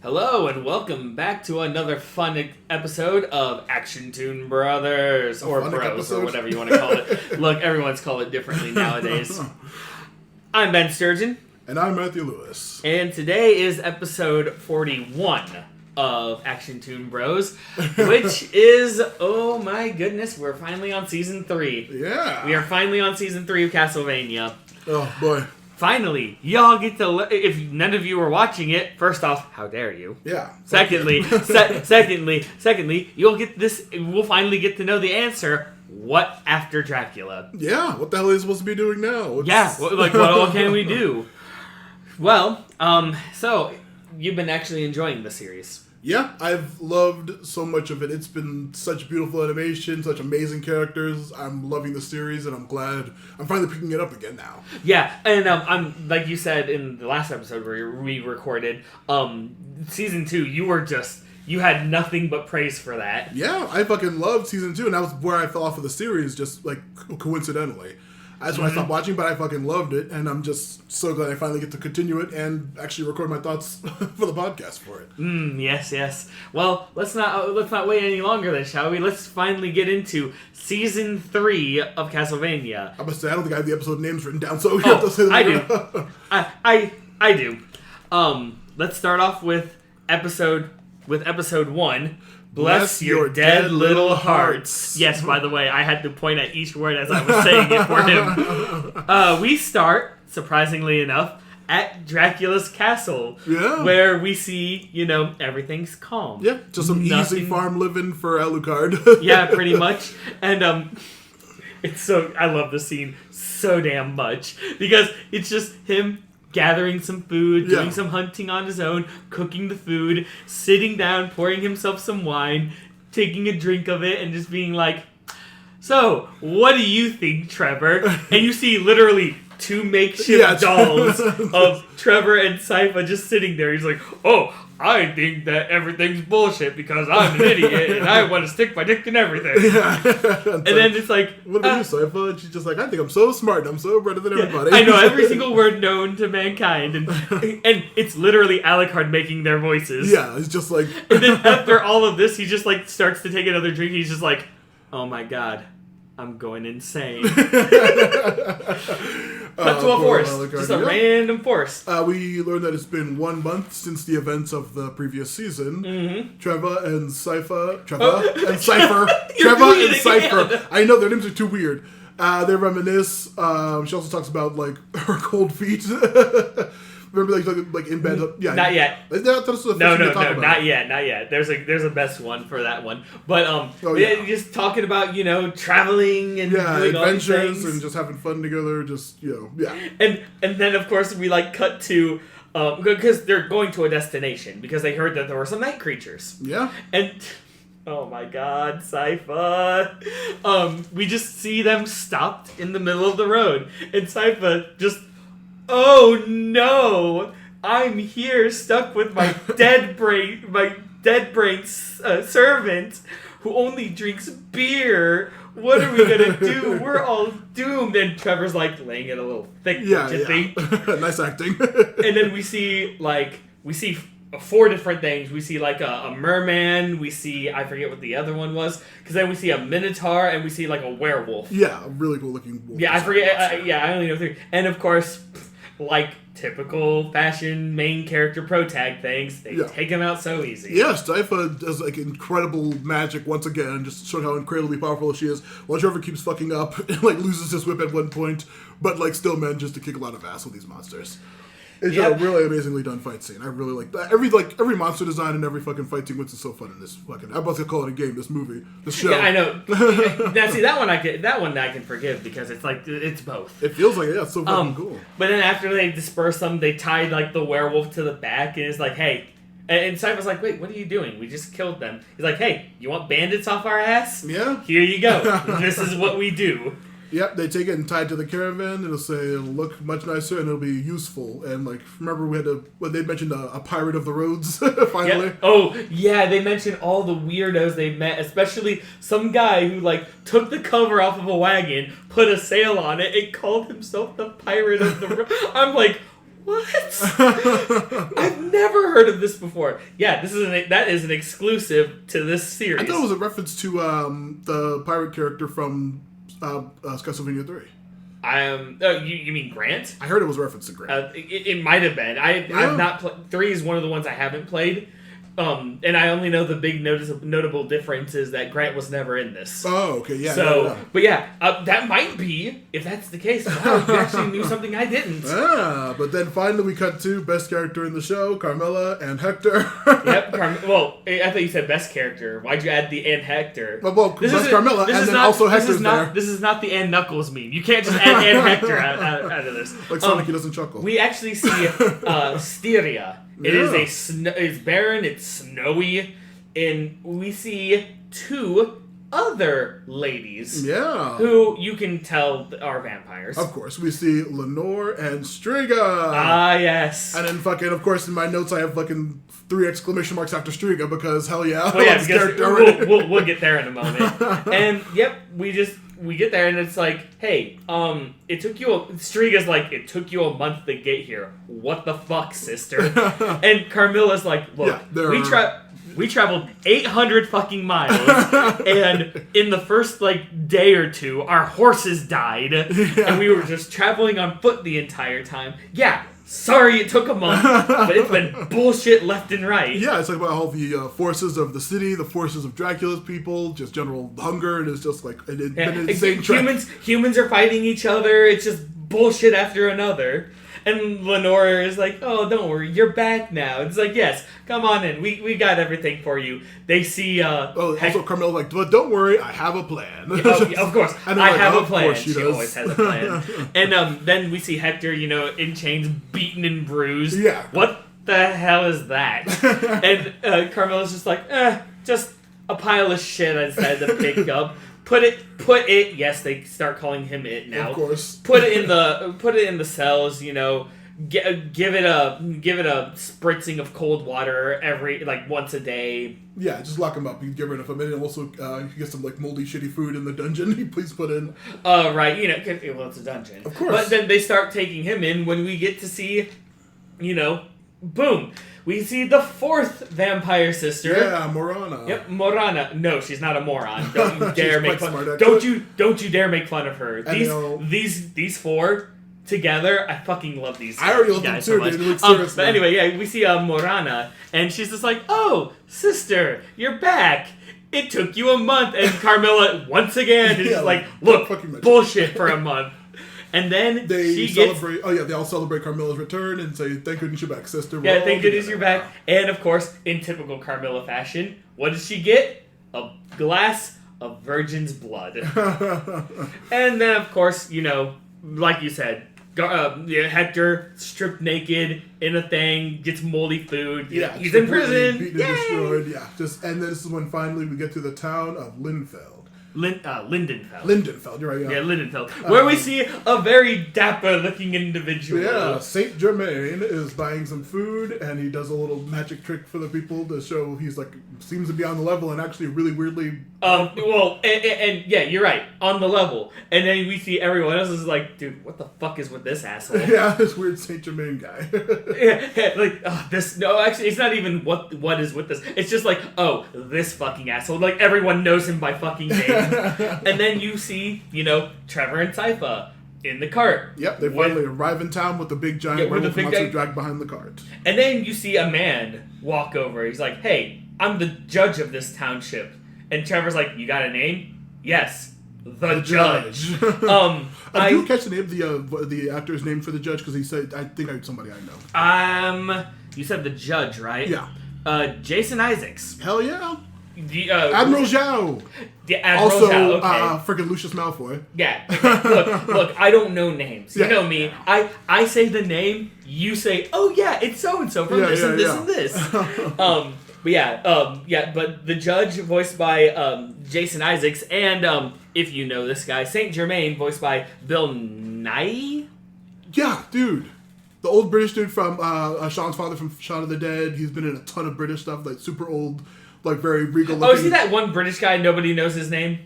Hello and welcome back to another fun episode of Action Toon Brothers, or Bros, episode? Or whatever you want to call it. Look, everyone's called it differently nowadays. I'm Ben Sturgeon. And I'm Matthew Lewis. And today is episode 41 of Action Toon Bros, which is, oh my goodness, we're finally on season 3. Yeah. We are finally on season 3 of Castlevania. Oh, boy. Finally, y'all get to. If none of you were watching it, first off, how dare you? Yeah. Secondly, secondly, you'll get this. We'll finally get to know the answer. What after Dracula? Yeah. What the hell are you supposed to be doing now? Yeah. What can we do? Well, so you've been actually enjoying the series. Yeah, I've loved so much of it. It's been such beautiful animation, such amazing characters. I'm loving the series, and I'm glad I'm finally picking it up again now. Yeah, and I'm like you said in the last episode where we recorded, season 2, you had nothing but praise for that. Yeah, I fucking loved season 2, and that was where I fell off of the series, just like coincidentally. That's when I stopped watching, but I fucking loved it, and I'm just so glad I finally get to continue it and actually record my thoughts for the podcast for it. Yes. Well, let's not wait any longer then, shall we? Let's finally get into season 3 of Castlevania. I must say, I don't think I have the episode names written down, so you have to say them. I do. Let's start off with episode 1. Bless your dead little hearts. Yes, by the way, I had to point at each word as I was saying it for him. We start, surprisingly enough, at Dracula's castle. Yeah. Where we see, everything's calm. Yeah, just some easy farm living for Alucard. Yeah, pretty much. And, I love the scene so damn much. Because it's just him gathering some food, doing some hunting on his own, cooking the food, sitting down, pouring himself some wine, taking a drink of it, and just being like, so, what do you think, Trevor? And you see literally 2 makeshift dolls of Trevor and Sypha just sitting there. He's like, oh, I think that everything's bullshit because I'm an idiot and I want to stick my dick in everything. Yeah. And then it's like, what about you, Sypha? And she's just like, I think I'm so smart and I'm so better than everybody. I know every single word known to mankind. And it's literally Alucard making their voices. Yeah, it's just like... And then after all of this, he just like starts to take another drink. He's just like, oh my god, I'm going insane. Cut to a forest. Just a random forest. We learned that it's been 1 month since the events of the previous season. Mm-hmm. Trevor and Sypha. I know, their names are too weird. They reminisce. She also talks about, like, her cold feet. Remember, like in bed? Yeah. Not yet. No, not yet. There's a best one for that one. But just talking about traveling and doing adventures and just having fun together. And then of course we cut to because they're going to a destination because they heard that there were some night creatures. Yeah. And oh my god, Sypha. We just see them stopped in the middle of the road, and Sypha just. Oh no! I'm here stuck with my dead brain servant who only drinks beer. What are we gonna do? We're all doomed. And Trevor's like laying it a little thick, don't you think? Nice acting. And then we see 4 different things. We see like a merman. We see, I forget what the other one was, because then we see a minotaur and we see like a werewolf. Yeah, a really cool looking wolf. Yeah, I forget. I only know 3. And of course, like typical fashion main character pro tag things, they take him out so easy. Yes, Sypha does like incredible magic once again, just showing how incredibly powerful she is. While Trevor keeps fucking up and like loses his whip at one point, but like still manages to kick a lot of ass with these monsters. It's a really amazingly done fight scene. I really like that. Every monster design and every fucking fight sequence is so fun in this fucking. I'm about to call it a game. This movie, this show. Yeah, I know. Now, see that one I can forgive because it's like it's both. It feels like it's so fucking cool. But then after they disperse them, they tied like the werewolf to the back, and it's like, hey. And Sypha's like, wait, what are you doing? We just killed them. He's like, hey, you want bandits off our ass? Yeah. Here you go. This is what we do. Yep, they take it and tie it to the caravan. It'll say it'll look much nicer and it'll be useful. And like, remember they mentioned a pirate of the roads finally. Yeah. Oh yeah, they mentioned all the weirdos they met, especially some guy who like took the cover off of a wagon, put a sail on it, and called himself the pirate of the road. I'm like, What? I've never heard of this before. Yeah, that is an exclusive to this series. I thought it was a reference to the pirate character from Castlevania 3. You mean Grant? I heard it was a reference to Grant. It might have been. I've not 3 is one of the ones I haven't played. And I only know the big notable difference is that Grant was never in this. Oh, okay, yeah. So, yeah. but yeah, that might be, if that's the case. Wow, you actually knew something I didn't. But then finally we cut to best character in the show, Carmilla and Hector. Yep, well, I thought you said best character. Why'd you add the and Hector? Well, best Carmilla, and then also Hector's there. This is not the and Knuckles meme. You can't just add and Hector out of this. Like Sonic, he doesn't chuckle. We actually see Styria. It is it's barren, it's snowy, and we see 2 other ladies. Yeah. Who you can tell are vampires. Of course. We see Lenore and Striga. Ah, yes. And then of course, in my notes I have 3 exclamation marks after Striga because hell yeah. Well, yeah, because we'll get there in a moment. And, yep, we get there and it's like, hey, it took you a month to get here. What the fuck, sister? And Carmilla's like, look, we traveled 800 fucking miles, and in the first day or 2, our horses died, and we were just traveling on foot the entire time. Yeah. Sorry it took a month, but it's been bullshit left and right. Yeah, it's about all the forces of the city, the forces of Dracula's people, just general hunger, and it's just been an insane trek. Humans are fighting each other, it's just bullshit after another. And Lenore is like, oh, don't worry, you're back now. It's like, yes, come on in. We got everything for you. They see... also Carmilla's like, but don't worry, I have a plan. Of course, I have a plan. She always has a plan. And then we see Hector, in chains, beaten and bruised. Yeah. What the hell is that? And Carmilla's just like, just a pile of shit I decided to pick up. Put it. Yes, they start calling him it now. Of course. Put it in the cells. Give it a spritzing of cold water once a day. Yeah, just lock him up. You get rid of him, and also you get some moldy, shitty food in the dungeon. You please put in. Right. Well, it's a dungeon. Of course. But then they start taking him in when we get to see, boom. We see the 4th vampire sister. Yeah, Morana. Yep, Morana. No, she's not a moron. Don't you dare make fun. Don't you dare make fun of her. These 4 together, I fucking love these. I already love them too, so dude. But anyway, yeah, we see Morana, and she's just like, "Oh, sister, you're back. It took you a month." And Carmilla once again is "Look, bullshit for a month." And then they all celebrate Carmilla's return and say, "Thank goodness you're back, sister." Yeah, thank goodness you're back. And of course, in typical Carmilla fashion, what does she get? A glass of virgin's blood. And then, of course, like you said, Hector stripped naked in a thing, gets moldy food. Yeah, he's in prison. Beaten and destroyed. Yeah, and then this is when finally we get to the town of Linfeld. Lindenfeld. Lindenfeld, you're right. Yeah, Lindenfeld. Where we see a very dapper-looking individual. Yeah, Saint Germain is buying some food, and he does a little magic trick for the people to show he's seems to be on the level, and actually really weirdly. And yeah, you're right, on the level. And then we see everyone else is like, dude, what the fuck is with this asshole? Yeah, this weird Saint Germain guy. This. No, actually, it's not even what is with this. It's just this fucking asshole. Everyone knows him by fucking name. And then you see, Trevor and Sypha in the cart. Yep, they finally arrive in town with the big giant werewolf monster dragged behind the cart. And then you see a man walk over. He's like, "Hey, I'm the judge of this township." And Trevor's like, "You got a name?" "Yes, the judge." I do catch the name of the actor's name for the judge because he said, "I think I somebody I know." You said the judge, right? Yeah. Jason Isaacs. Hell yeah. Admiral Zhao. The Admiral Zhao, okay. Freaking Lucius Malfoy. Yeah. Look, I don't know names. You know me. I say the name, you say, "Oh yeah, it's so and so from this and this and this." But the judge voiced by Jason Isaacs, and if you know this guy, Saint Germain voiced by Bill Nighy. Yeah, dude. The old British dude from Sean's father from Shaun of the Dead. He's been in a ton of British stuff, super old, very regal looking. Oh, is he that one British guy nobody knows his name?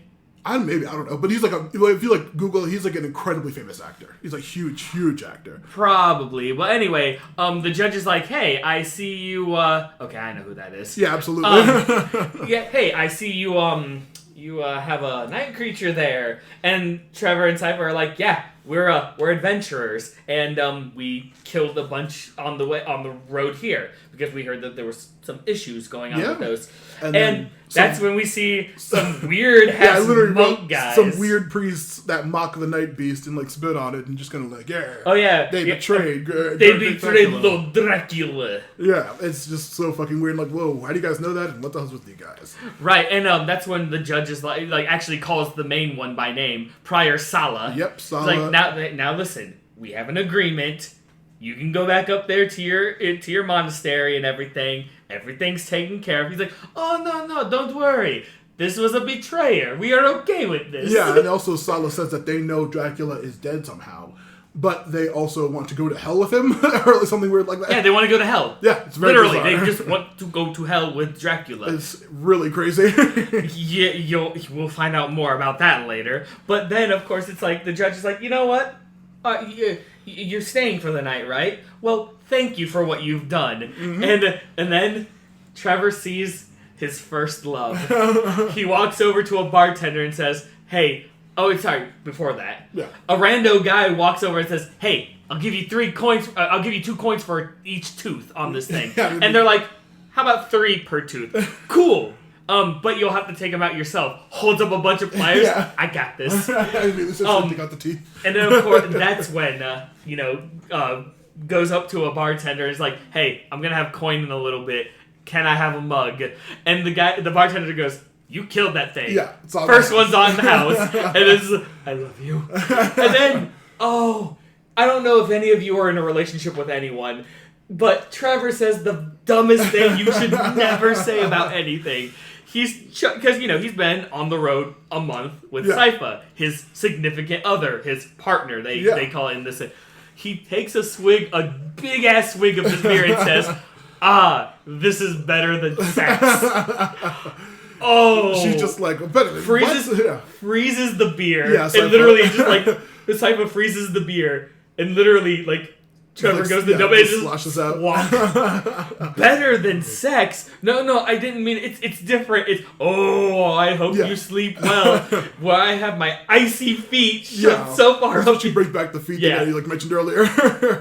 I don't know, but he's like if you like Google, he's like an incredibly famous actor. He's a huge actor. Probably. Well, anyway, the judge is like, "Hey, I see you." Okay, I know who that is. Yeah, absolutely. Yeah. Hey, I see you. You have a night creature there, and Trevor and Cypher are like, "Yeah, we're adventurers, and we killed a bunch on the road here because we heard that there was some issues going on with those." And that's when we see some weird monk guys. Some weird priests that mock the night beast and like spit on it and just kind of like, they betrayed. They betrayed Lord Dracula. Yeah, it's just so fucking weird. Like, whoa, how do you guys know that? And what the hell's with you guys? Right, and that's when the judge is like actually calls the main one by name, Prior Sala. Yep, Sala. Like now listen, we have an agreement. You can go back up there to your monastery and everything. Everything's taken care of. He's like, oh, no, don't worry. This was a betrayer. We are okay with this. Yeah, and also Sala says that they know Dracula is dead somehow, but they also want to go to hell with him, or something weird like that. Yeah, they want to go to hell. Yeah, it's very literally, bizarre. they just want to go to hell with Dracula. It's really crazy. Yeah, we'll find out more about that later. But then, of course, it's like, the judge is like, you know what? You're staying for the night, right? Well, thank you for what you've done. Mm-hmm. And then Trevor sees his first love. He walks over to a bartender and says, hey, before that. Yeah. A rando guy walks over and says, hey, I'll give you 3 coins, I'll give you 2 coins for each tooth on this thing. Yeah, and they're like, how about 3 per tooth? Cool. But you'll have to take them out yourself. Holds up a bunch of pliers. Yeah. I got this. I mean, got the teeth. And then, of course, that's when, goes up to a bartender and is like, hey, I'm going to have coin in a little bit. Can I have a mug? And the bartender goes, you killed that thing. Yeah. It's all First one's on the house. And it's, I love you. And then, I don't know if any of you are in a relationship with anyone, but Trevor says the dumbest thing you should never say about anything. Because, he's been on the road a month with Sypha, his significant other, his partner, they call it in this. He takes a big-ass swig of this beer and says, this is better than sex. Oh. She's just like, better than freezes the beer. Yeah, and literally just like, the Sypha freezes the beer, and literally, like, Trevor goes to the dump and just slashes out. Better than sex? No, I didn't mean it. It's different. It's, I hope you sleep well. Where I have my icy feet shoved so far up. She brings back the feet that you mentioned earlier.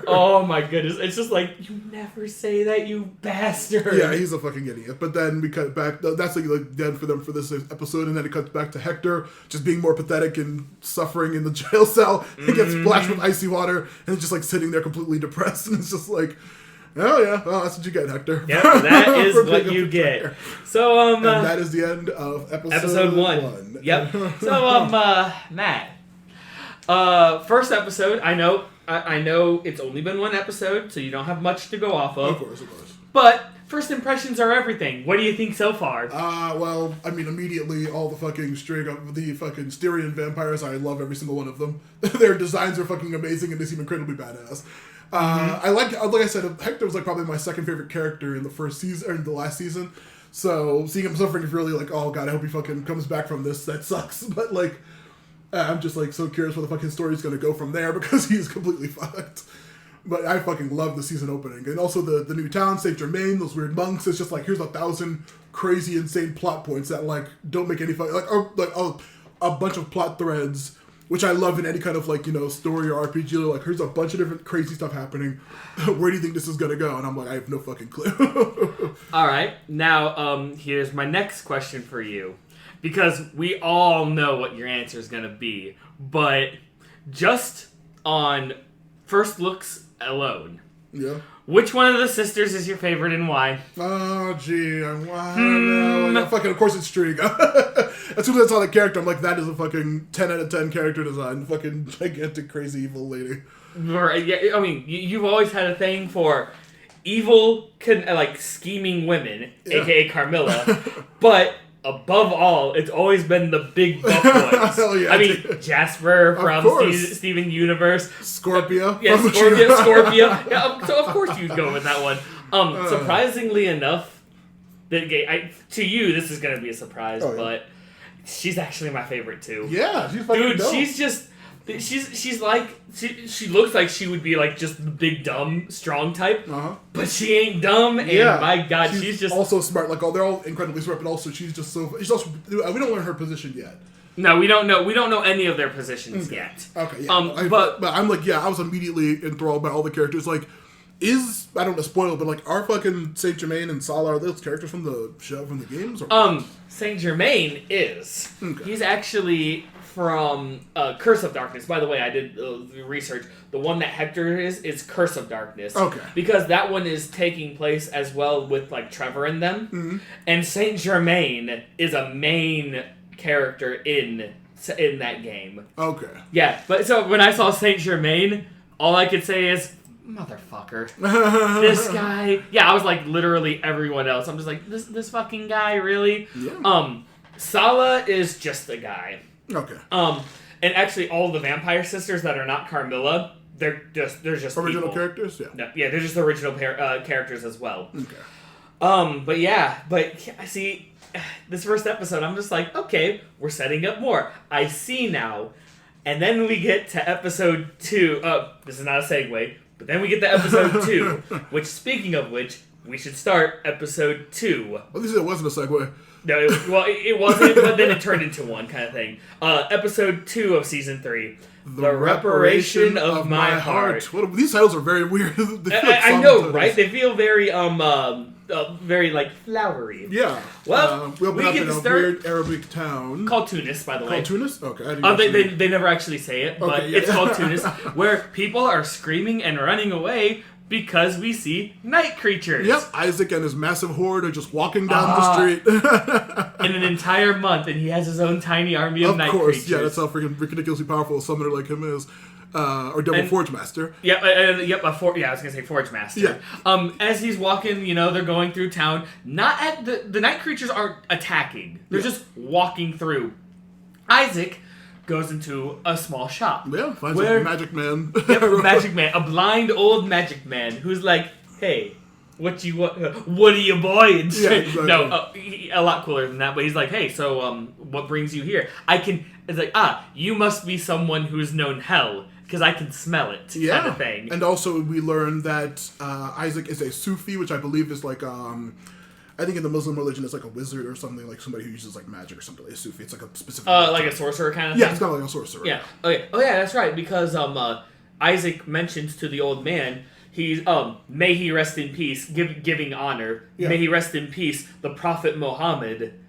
Oh my goodness. It's just like, you never say that, you bastard. Yeah, he's a fucking idiot. But then we cut back. That's like dead for them for this episode. And then it cuts back to Hector just being more pathetic and suffering in the jail cell. He gets splashed with icy water and just like sitting there completely depressed, and it's just like, oh yeah, well, that's what you get, Hector. Yep, that is what you get. So and that is the end of episode 1. Yep. So Matt, first episode. I know it's only been 1 episode, so you don't have much to go off of. Of course. But first impressions are everything. What do you think so far? Well, I mean, immediately all the fucking string of the fucking Styrian vampires. I love every single one of them. Their designs are fucking amazing, and they seem incredibly badass. I like I said, Hector was like probably my second favorite character in the first season or in the last season. So seeing him suffering is really like, oh god, I hope he fucking comes back from this. That sucks. But like, I'm just like so curious where the fucking story's gonna go from there because he's completely fucked. But I fucking love the season opening. And also the new town, Saint Germain, those weird monks. It's just like, here's 1,000 crazy, insane plot points that like don't make any fun. A bunch of plot threads, which I love in any kind of story or RPG. Like, here's a bunch of different crazy stuff happening. Where do you think this is going to go? And I'm like, I have no fucking clue. All right. Now, here's my next question for you. Because we all know what your answer is going to be. But just on first looks alone. Yeah. Which one of the sisters is your favorite and why? Oh, gee. I don't know. Fucking, of course it's Striga. As soon as I saw the character, I'm like, that is a fucking 10 out of 10 character design. Fucking gigantic, crazy, evil lady. Right. Yeah, I mean, you've always had a thing for evil, scheming women, a.k.a. Carmilla. But above all, it's always been the big buff ones. Hell yeah, I mean, Jasper from Steven Universe. Scorpia. Yeah, Scorpia. Yeah, so of course you'd go with that one. Surprisingly enough, to you, this is going to be a surprise, but she's actually my favorite too. Yeah, she's fucking Dude, dope. she's just... She's like... She looks like she would be like just the big, dumb, strong type. But she ain't dumb, and my God, she's just... also smart. Like, they're all incredibly smart, but also she's just so... She's also... We don't learn her position yet. No, we don't know. We don't know any of their positions yet. Okay, yeah. But I'm like, I was immediately enthralled by all the characters. Like, I don't want to spoil it, but like, are fucking Saint Germain and Salah, are those characters from the show, from the games? Or Saint Germain is. Okay. He's actually from Curse of Darkness. By the way, I did the research. The one that Hector is Curse of Darkness. Okay. Because that one is taking place as well with like Trevor and them. Mm-hmm. And Saint Germain is a main character in that game. Okay. Yeah, but so when I saw Saint Germain, all I could say is, motherfucker. This guy. Yeah, I was like literally everyone else. I'm just like, this fucking guy, really? Yeah. Salah is just a guy. Okay. And actually all the vampire sisters that are not Carmilla, they're just original people. Characters? Yeah. No, yeah, they're just original characters as well. Okay. But see, this first episode, I'm just like, okay, we're setting up more. I see now. And then we get to episode 2. This is not a segue, but then we get to episode 2, which, speaking of which, we should start episode 2. Well, this wasn't a segue. No, it wasn't, but then it turned into one kind of thing. Episode 2 of season 3. The Reparation of My Heart. These titles are very weird. I know, right? They feel very, very, like, flowery. Yeah. Well, we open up in a weird Arabic town. Called Tunis, by the way. Called Tunis? Okay. They never actually say it, but it's called Tunis, where people are screaming and running away because we see night creatures. Yep. Isaac and his massive horde are just walking down the street. In an entire month, and he has his own tiny army of night creatures. Of course, yeah, that's how freaking ridiculously powerful a summoner like him is. Or Devil Forge Master. Yep, I was gonna say Forge Master. Yeah. As he's walking, they're going through town. Not at the night creatures aren't attacking. They're just walking through. Isaac goes into a small shop. Yeah, finds a magic man. Yep, magic man. A blind old magic man who's like, hey, what are you buying? Yeah, exactly. No, a lot cooler than that, but he's like, hey, so what brings you here? It's like, you must be someone who's known hell, because I can smell it, kind of thing. And also we learn that Isaac is a Sufi, which I believe is like, I think in the Muslim religion it's like a wizard or something, like somebody who uses like magic or something. Like a Sufi, it's like a specific... like a sorcerer kind of thing? Yeah, it's kind of like a sorcerer. Yeah. Okay. Oh yeah, that's right, because Isaac mentions to the old man, he's, may he rest in peace, giving honor, may he rest in peace, the Prophet Muhammad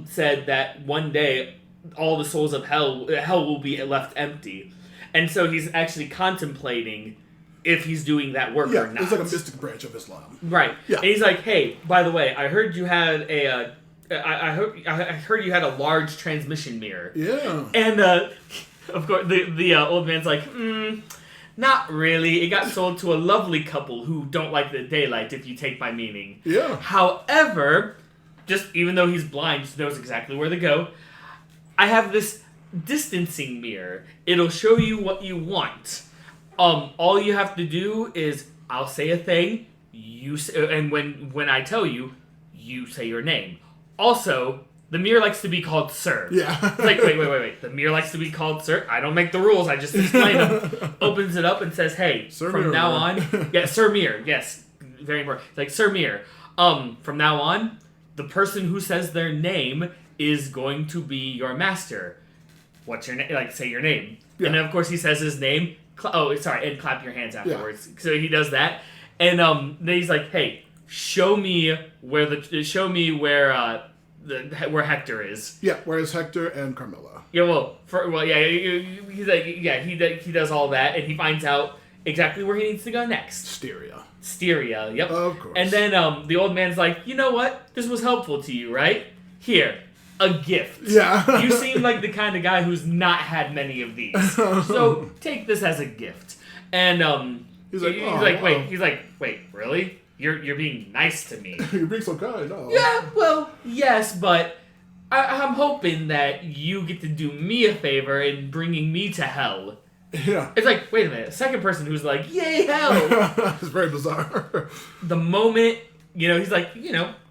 said that one day all the souls of hell will be left empty. And so he's actually contemplating if he's doing that work or not. It's like a mystic branch of Islam. Right. Yeah. And he's like, hey, by the way, I heard you had I heard you had a large transmission mirror. Yeah. And of course the old man's like, not really. It got sold to a lovely couple who don't like the daylight, if you take my meaning. Yeah. However, just even though he's blind, he knows exactly where to go. I have this distancing mirror. It'll show you what you want. All you have to do is I'll say a thing, and when I tell you, you say your name. Also, the mirror likes to be called Sir. Yeah. It's like, wait. The mirror likes to be called Sir? I don't make the rules, I just explain them. Opens it up and says, hey, Sir from Mirror. Now on... Yeah, Sir Mirror, yes. Very important. It's like, Sir Mirror, from now on, the person who says their name is going to be your master. What's your name? Like, say your name. Yeah. And then, of course, he says his name. And clap your hands afterwards. Yeah. So he does that. And then he's like, hey, show me where Hector is. Yeah, where is Hector and Carmilla? Yeah, he's like, he does all that, and he finds out exactly where he needs to go next. Styria, yep. Of course. And then the old man's like, you know what? This was helpful to you, right? Here, a gift. Yeah. You seem like the kind of guy who's not had many of these. So take this as a gift. And he's like, wait, really? You're being nice to me. You're being so kind. Oh. Yeah, well, yes, but I'm hoping that you get to do me a favor in bringing me to hell. Yeah. It's like, wait a minute, second person who's like, yay, hell! It's very bizarre. The moment, he's like,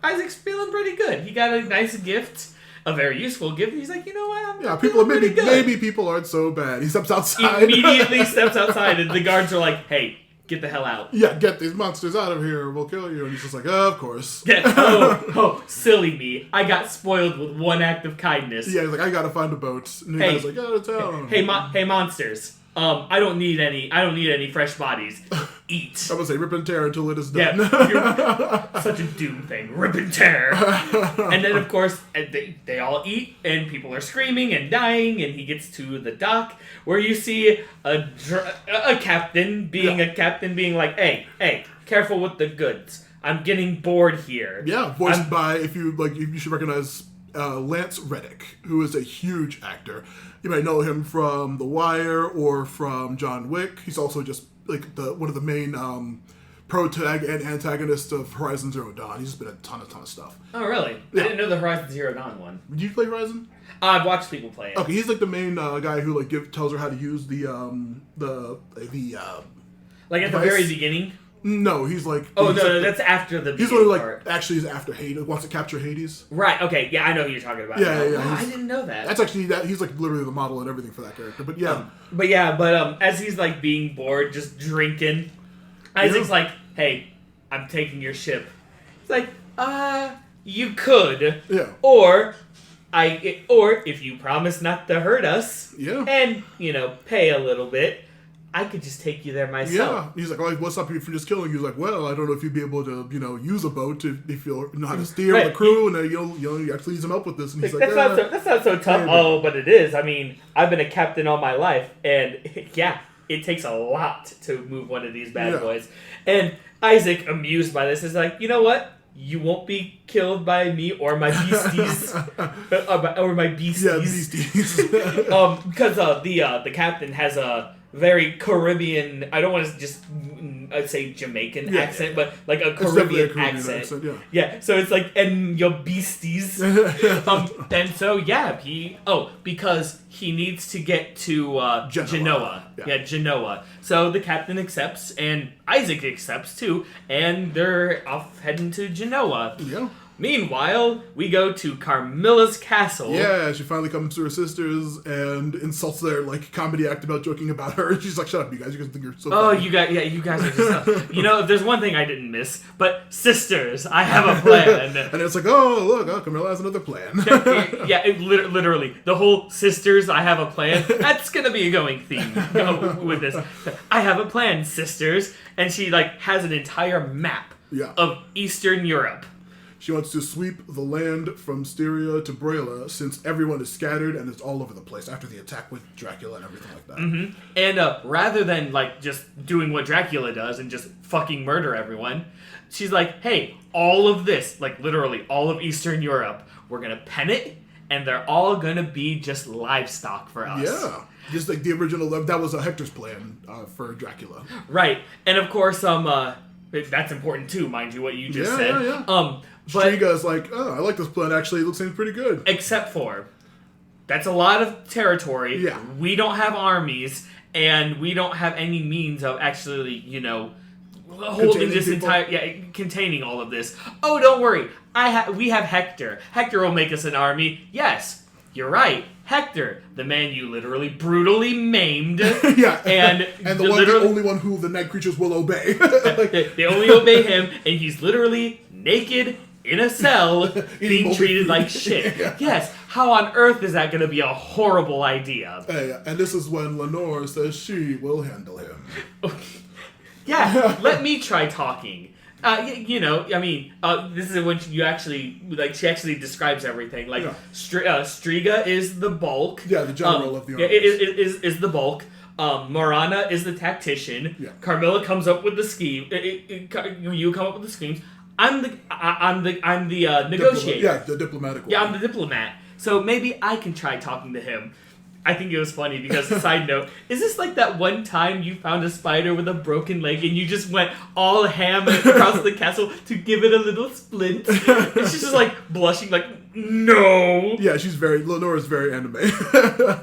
Isaac's feeling pretty good. He got a nice gift, a very useful gift. He's like, you know what? Yeah, people maybe people aren't so bad. He steps outside. Immediately steps outside, and the guards are like, hey, get the hell out. Yeah, get these monsters out of here. We'll kill you. And he's just like, of course. Silly me. I got spoiled with one act of kindness. Yeah, he's like, I gotta find a boat. And the guy's like, out of town. Hey, monsters. I don't need any fresh bodies. Eat. I'm gonna say rip and tear until it is done. Yeah, such a Doom thing. Rip and tear. And then, of course, they all eat, and people are screaming and dying, and he gets to the dock, where you see a captain being like, hey, careful with the goods. I'm getting bored here. Yeah, voiced by, if you should recognize Lance Reddick, who is a huge actor. You might know him from The Wire or from John Wick. He's also just like one of the main protag and antagonists of Horizon Zero Dawn. He's just been a ton of stuff. Oh, really? Yeah. I didn't know the Horizon Zero Dawn one. Did you play Horizon? I've watched people play it. Okay, he's like the main guy who like tells her how to use the like at the very beginning. No, he's like... Oh, no, that's after the He's one who, actually is after Hades, wants to capture Hades. Right, okay, yeah, I know who you're talking about. Yeah. Wow, I didn't know that. That's actually, he's, like, literally the model and everything for that character, but yeah. But as he's, like, being bored, just drinking, Isaac's like, hey, I'm taking your ship. It's like, you could. Yeah. Or if you promise not to hurt us. Yeah. And, pay a little bit, I could just take you there myself. Yeah. He's like, oh, what's up you from just killing you? He's like, well, I don't know if you'd be able to, use a boat if you know how to steer with the crew, and you actually need some help with this. And he's like, that's not so tough. Oh, but it is. I mean, I've been a captain all my life, and yeah, it takes a lot to move one of these bad boys. And Isaac, amused by this, is like, you know what? You won't be killed by me or my beasties, or my beasties. Yeah, beasties. Because the captain has a very Caribbean, I don't want to just say Jamaican accent, but like a Caribbean accent. Yeah, so it's like, and your beasties. And so, because he needs to get to Genoa. Yeah, Genoa. So the captain accepts, and Isaac accepts too, and they're off heading to Genoa. Yeah. Meanwhile, we go to Carmilla's castle. Yeah, she finally comes to her sisters and insults their comedy act about joking about her. She's like, "Shut up, you guys! You guys think you're so funny." You guys are just. If there's one thing I didn't miss, but sisters, I have a plan. And it's like, oh look, Carmilla has another plan. Literally, the whole sisters, I have a plan. That's gonna be a going theme with this. I have a plan, sisters, and she has an entire map of Eastern Europe. She wants to sweep the land from Styria to Brela, since everyone is scattered and it's all over the place after the attack with Dracula and everything like that. Mm-hmm. And rather than just doing what Dracula does and just fucking murder everyone, she's like, hey, all of this, literally all of Eastern Europe, we're gonna pen it, and they're all gonna be just livestock for us. Yeah. Just like the original, that was Hector's plan for Dracula. Right. And of course, that's important too, mind you, what you just said. Yeah. Striga's like, oh, I like this plan, actually. It seems pretty good. Except for, that's a lot of territory. Yeah. We don't have armies, and we don't have any means of actually, holding this containing all of this. Oh, don't worry. We have Hector. Hector will make us an army. Yes, you're right. Hector, the man you literally brutally maimed. Yeah. And the only one who the night creatures will obey. They only obey him, and he's literally naked in a cell being treated like shit. Yeah. Yes, how on earth is that going to be a horrible idea? And this is when Lenore says she will handle him. Yeah, let me try talking. This is when you actually, she actually describes everything. Striga is the bulk. Yeah, the general of the army. Is the bulk. Morana is the tactician. Yeah. Carmilla comes up with the scheme. You come up with the schemes. I'm the negotiator. The diplomatic one. Yeah, I'm the diplomat. So maybe I can try talking to him. I think it was funny because, side note, is this like that one time you found a spider with a broken leg and you just went all ham across the castle to give it a little splint? And she's just blushing no. Yeah, Lenore's very anime.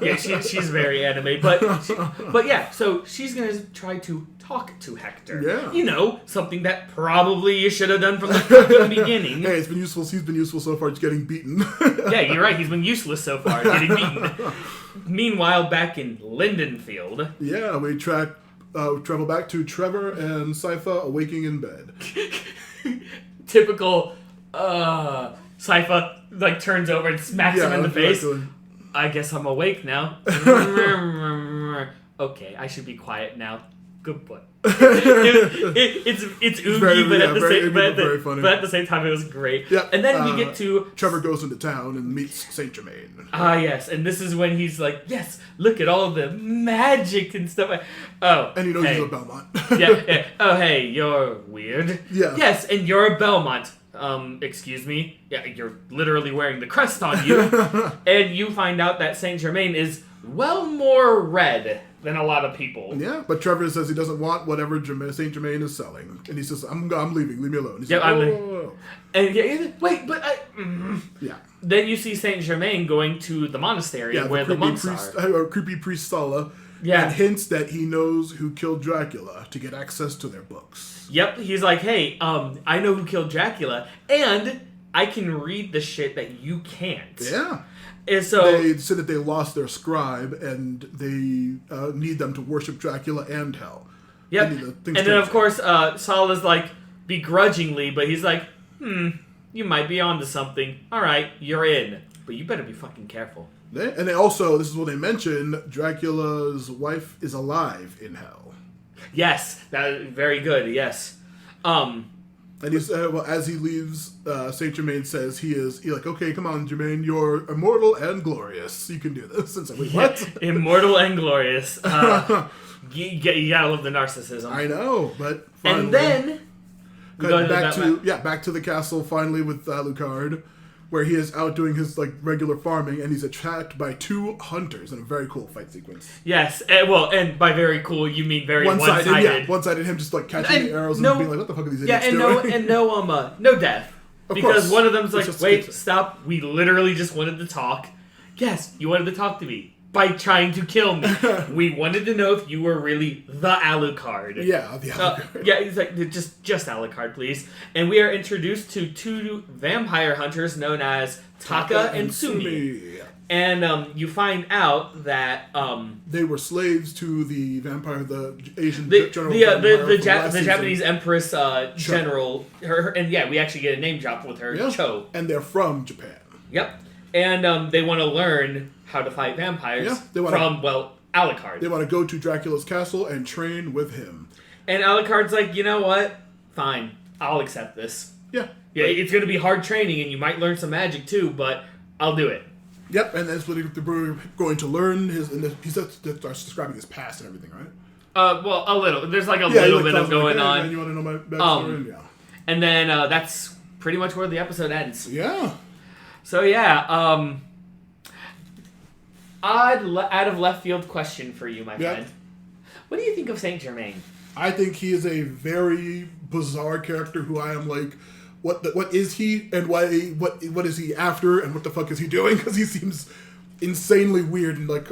Yeah, she's very anime. But yeah, so she's going to try to talk to Hector. Yeah. You know, something that probably you should have done from the fucking beginning. Hey, it's been useful. He's been useful so far. Just getting beaten. Yeah, you're right. He's been useless so far, getting beaten. Meanwhile, back in Lindenfield. Yeah, we travel back to Trevor and Sypha awaking in bed. Typical Sypha like turns over and smacks him in the face. I guess I'm awake now. Okay, I should be quiet now. Good boy. It's oogie, very, but, yeah, at the very, same, but at the same time, it was great. Yeah, and then we get to Trevor goes into town and meets Saint Germain. Ah, yes, and this is when he's like, "Yes, look at all the magic and stuff." Oh, and he knows hey. he's a Belmont. Yeah. Oh, hey, you're weird. Yeah. Yes, and you're a Belmont. Excuse me. Yeah, you're literally wearing the crest on you, and you find out that Saint Germain is well more red than a lot of people. Yeah, but Trevor says he doesn't want whatever Saint Germain is selling, and he says, "I'm leaving. Leave me alone." He's Yeah, like, I'm "Oh." And wait, but Yeah. Then you see Saint Germain going to the monastery where the monks are. Creepy priest Sala. Yeah. And hints that he knows who killed Dracula to get access to their books. Yep, he's like, hey, I know who killed Dracula, and I can read the shit that you can't. Yeah. And so they said that they lost their scribe, and they need them to worship Dracula and hell. Yep. And then, of course, Sala's like, begrudgingly, but he's like, you might be onto something. All right, you're in. But you better be fucking careful. And they also, this is what they mention, Dracula's wife is alive in hell. Yes, that is very good, yes. And he's, well, as he leaves, Saint Germain says he's like, okay, come on, Germain, you're immortal and glorious. You can do this. And so, wait, what? Immortal and glorious. You gotta love the narcissism. I know, but finally. And then back to the castle finally with Alucard, where he is out doing his like regular farming, and he's attacked by two hunters in a very cool fight sequence. Yes, and by very cool you mean very one-sided. Yeah, one-sided. Him just like catching the arrows and being like, "What the fuck are these idiots doing?" No death, because one of them's like, "Wait, stop! We literally just wanted to talk." Yes, you wanted to talk to me by trying to kill me. We wanted to know if you were really the Alucard. Yeah, the Alucard. Yeah, he's like, just Alucard, please. And we are introduced to two vampire hunters known as Taka and Sumi. And you find out that they were slaves to the vampire, the Asian general. The Japanese Empress general. And we actually get a name drop with her, Cho. And they're from Japan. Yep. And they want to learn how to fight vampires from Alucard. They want to go to Dracula's castle and train with him. And Alucard's like, you know what? Fine. I'll accept this. Yeah. Yeah, it's going to be hard training, and you might learn some magic too, but I'll do it. Yep, and that's what we're going to learn. He starts describing his past and everything, right? Well, a little. There's like a little bit of going on. And you want to know my backstory? Yeah. And then that's pretty much where the episode ends. Yeah. So yeah, out of left field question for you, my friend. What do you think of Saint Germain? I think he is a very bizarre character who I am like, what is he, and what is he after, and what the fuck is he doing? Because he seems insanely weird and like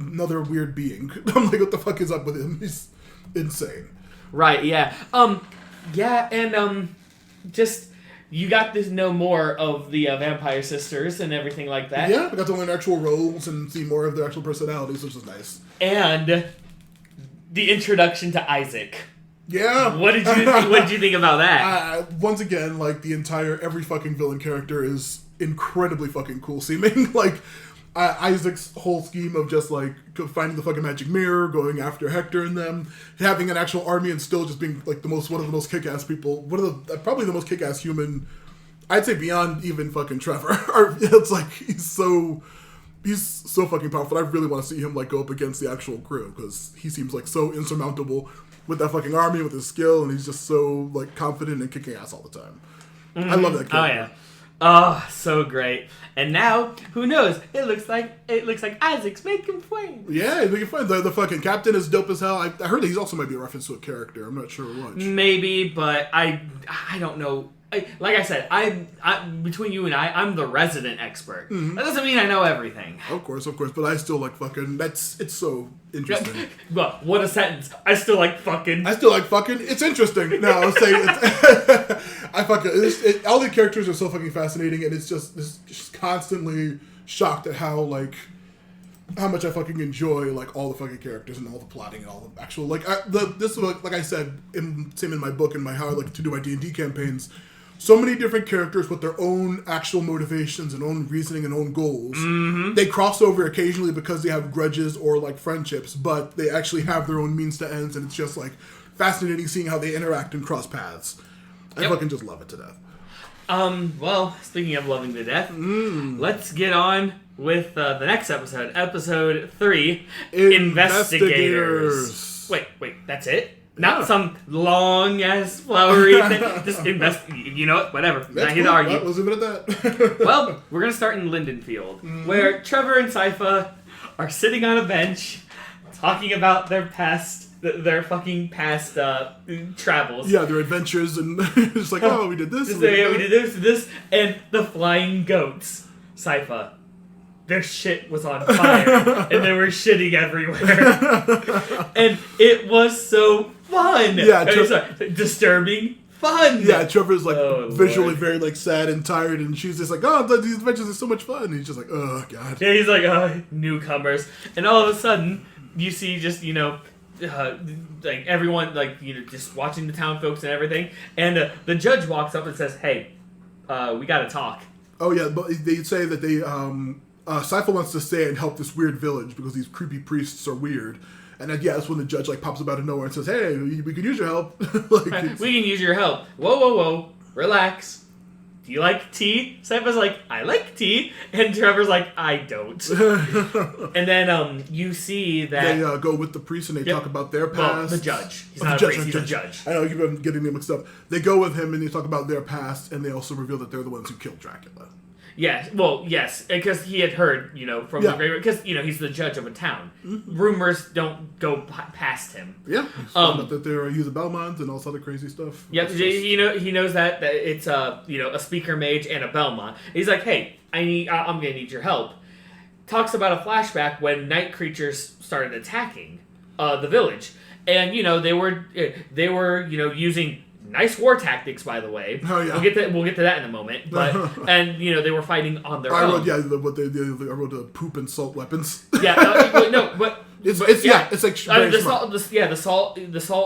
another weird being. I'm like, what the fuck is up with him? He's insane. Right. Yeah. Just. You got to know more of the vampire sisters and everything like that. Yeah, I got to learn actual roles and see more of their actual personalities, which is nice. And the introduction to Isaac. Yeah. What did you think about that? Once again, like every fucking villain character is incredibly fucking cool seeming. Like Isaac's whole scheme of just like finding the fucking magic mirror, going after Hector and them, having an actual army, and still just being like one of the most kick-ass people, probably the most kick-ass human, I'd say, beyond even fucking Trevor. It's like he's so fucking powerful. I really want to see him like go up against the actual crew, because he seems like so insurmountable with that fucking army, with his skill, and he's just so like confident and kicking ass all the time. Mm-hmm. I love that character. Oh yeah. Oh, so great. And now, who knows? It looks like Isaac's making flames. Yeah, he's making flames. The fucking captain is dope as hell. I heard that he's also might be a reference to a character. I'm not sure which. Maybe, but I don't know. like I said, I'm between you and I'm the resident expert. That doesn't mean I know everything. Of course, but I still like fucking. It's so interesting. Well, what a sentence! I still like fucking. It's interesting. No, I'll say I fucking. All the characters are so fucking fascinating, and it's just constantly shocked at how much I fucking enjoy all the fucking characters and all the plotting and all the actual this like I said same in my book and how I like to do my D&D campaigns. So many different characters with their own actual motivations and own reasoning and own goals. Mm-hmm. They cross over occasionally because they have grudges or friendships, but they actually have their own means to ends, and it's just fascinating seeing how they interact and cross paths. I fucking just love it to death. Well, speaking of loving to death, let's get on with the next episode. Episode 3, Investigators. Wait, that's it? Not some long-ass flowery thing. Just you know what? Whatever. Not here to argue. We'll leave it at that. Well, we're going to start in Lindenfield, where Trevor and Sypha are sitting on a bench talking about their fucking past travels. Yeah, their adventures, and it's we did this. We did this, and the flying goats. Sypha, their shit was on fire, and they were shitting everywhere. And it was so fun. Yeah, disturbing fun. Yeah, Trevor's visually very sad and tired, and she's just these adventures are so much fun. And he's just oh god. Yeah, he's newcomers, and all of a sudden you see just everyone just watching the town folks and everything, and the judge walks up and says, "Hey, we gotta talk." Oh yeah, but they say that they Sypha wants to stay and help this weird village because these creepy priests are weird. And then, that's when the judge pops up out of nowhere and says, "Hey, we could use your help." We can use your help. Whoa, relax. Do you like tea? Sypha's I like tea. And Trevor's I don't. And then you see that... They go with the priest and they talk about their past. Well, the judge. He's not a priest, he's a judge. I know, I keep getting them mixed up. They go with him and they talk about their past, and they also reveal that they're the ones who killed Dracula. Yes, because he had heard, from the great... Because, he's the judge of a town. Mm-hmm. Rumors don't go past him. Yeah, he's found out that they're using Belmonts and all this other crazy stuff. Yep, he knows that it's, a speaker mage and a Belmont. He's like, "Hey, I'm gonna need your help." Talks about a flashback when night creatures started attacking the village. And, they were using... Nice war tactics, by the way. Oh yeah, we'll get to that in a moment. But and they were fighting on their own. I wrote the poop and salt weapons. Yeah, but it's the salt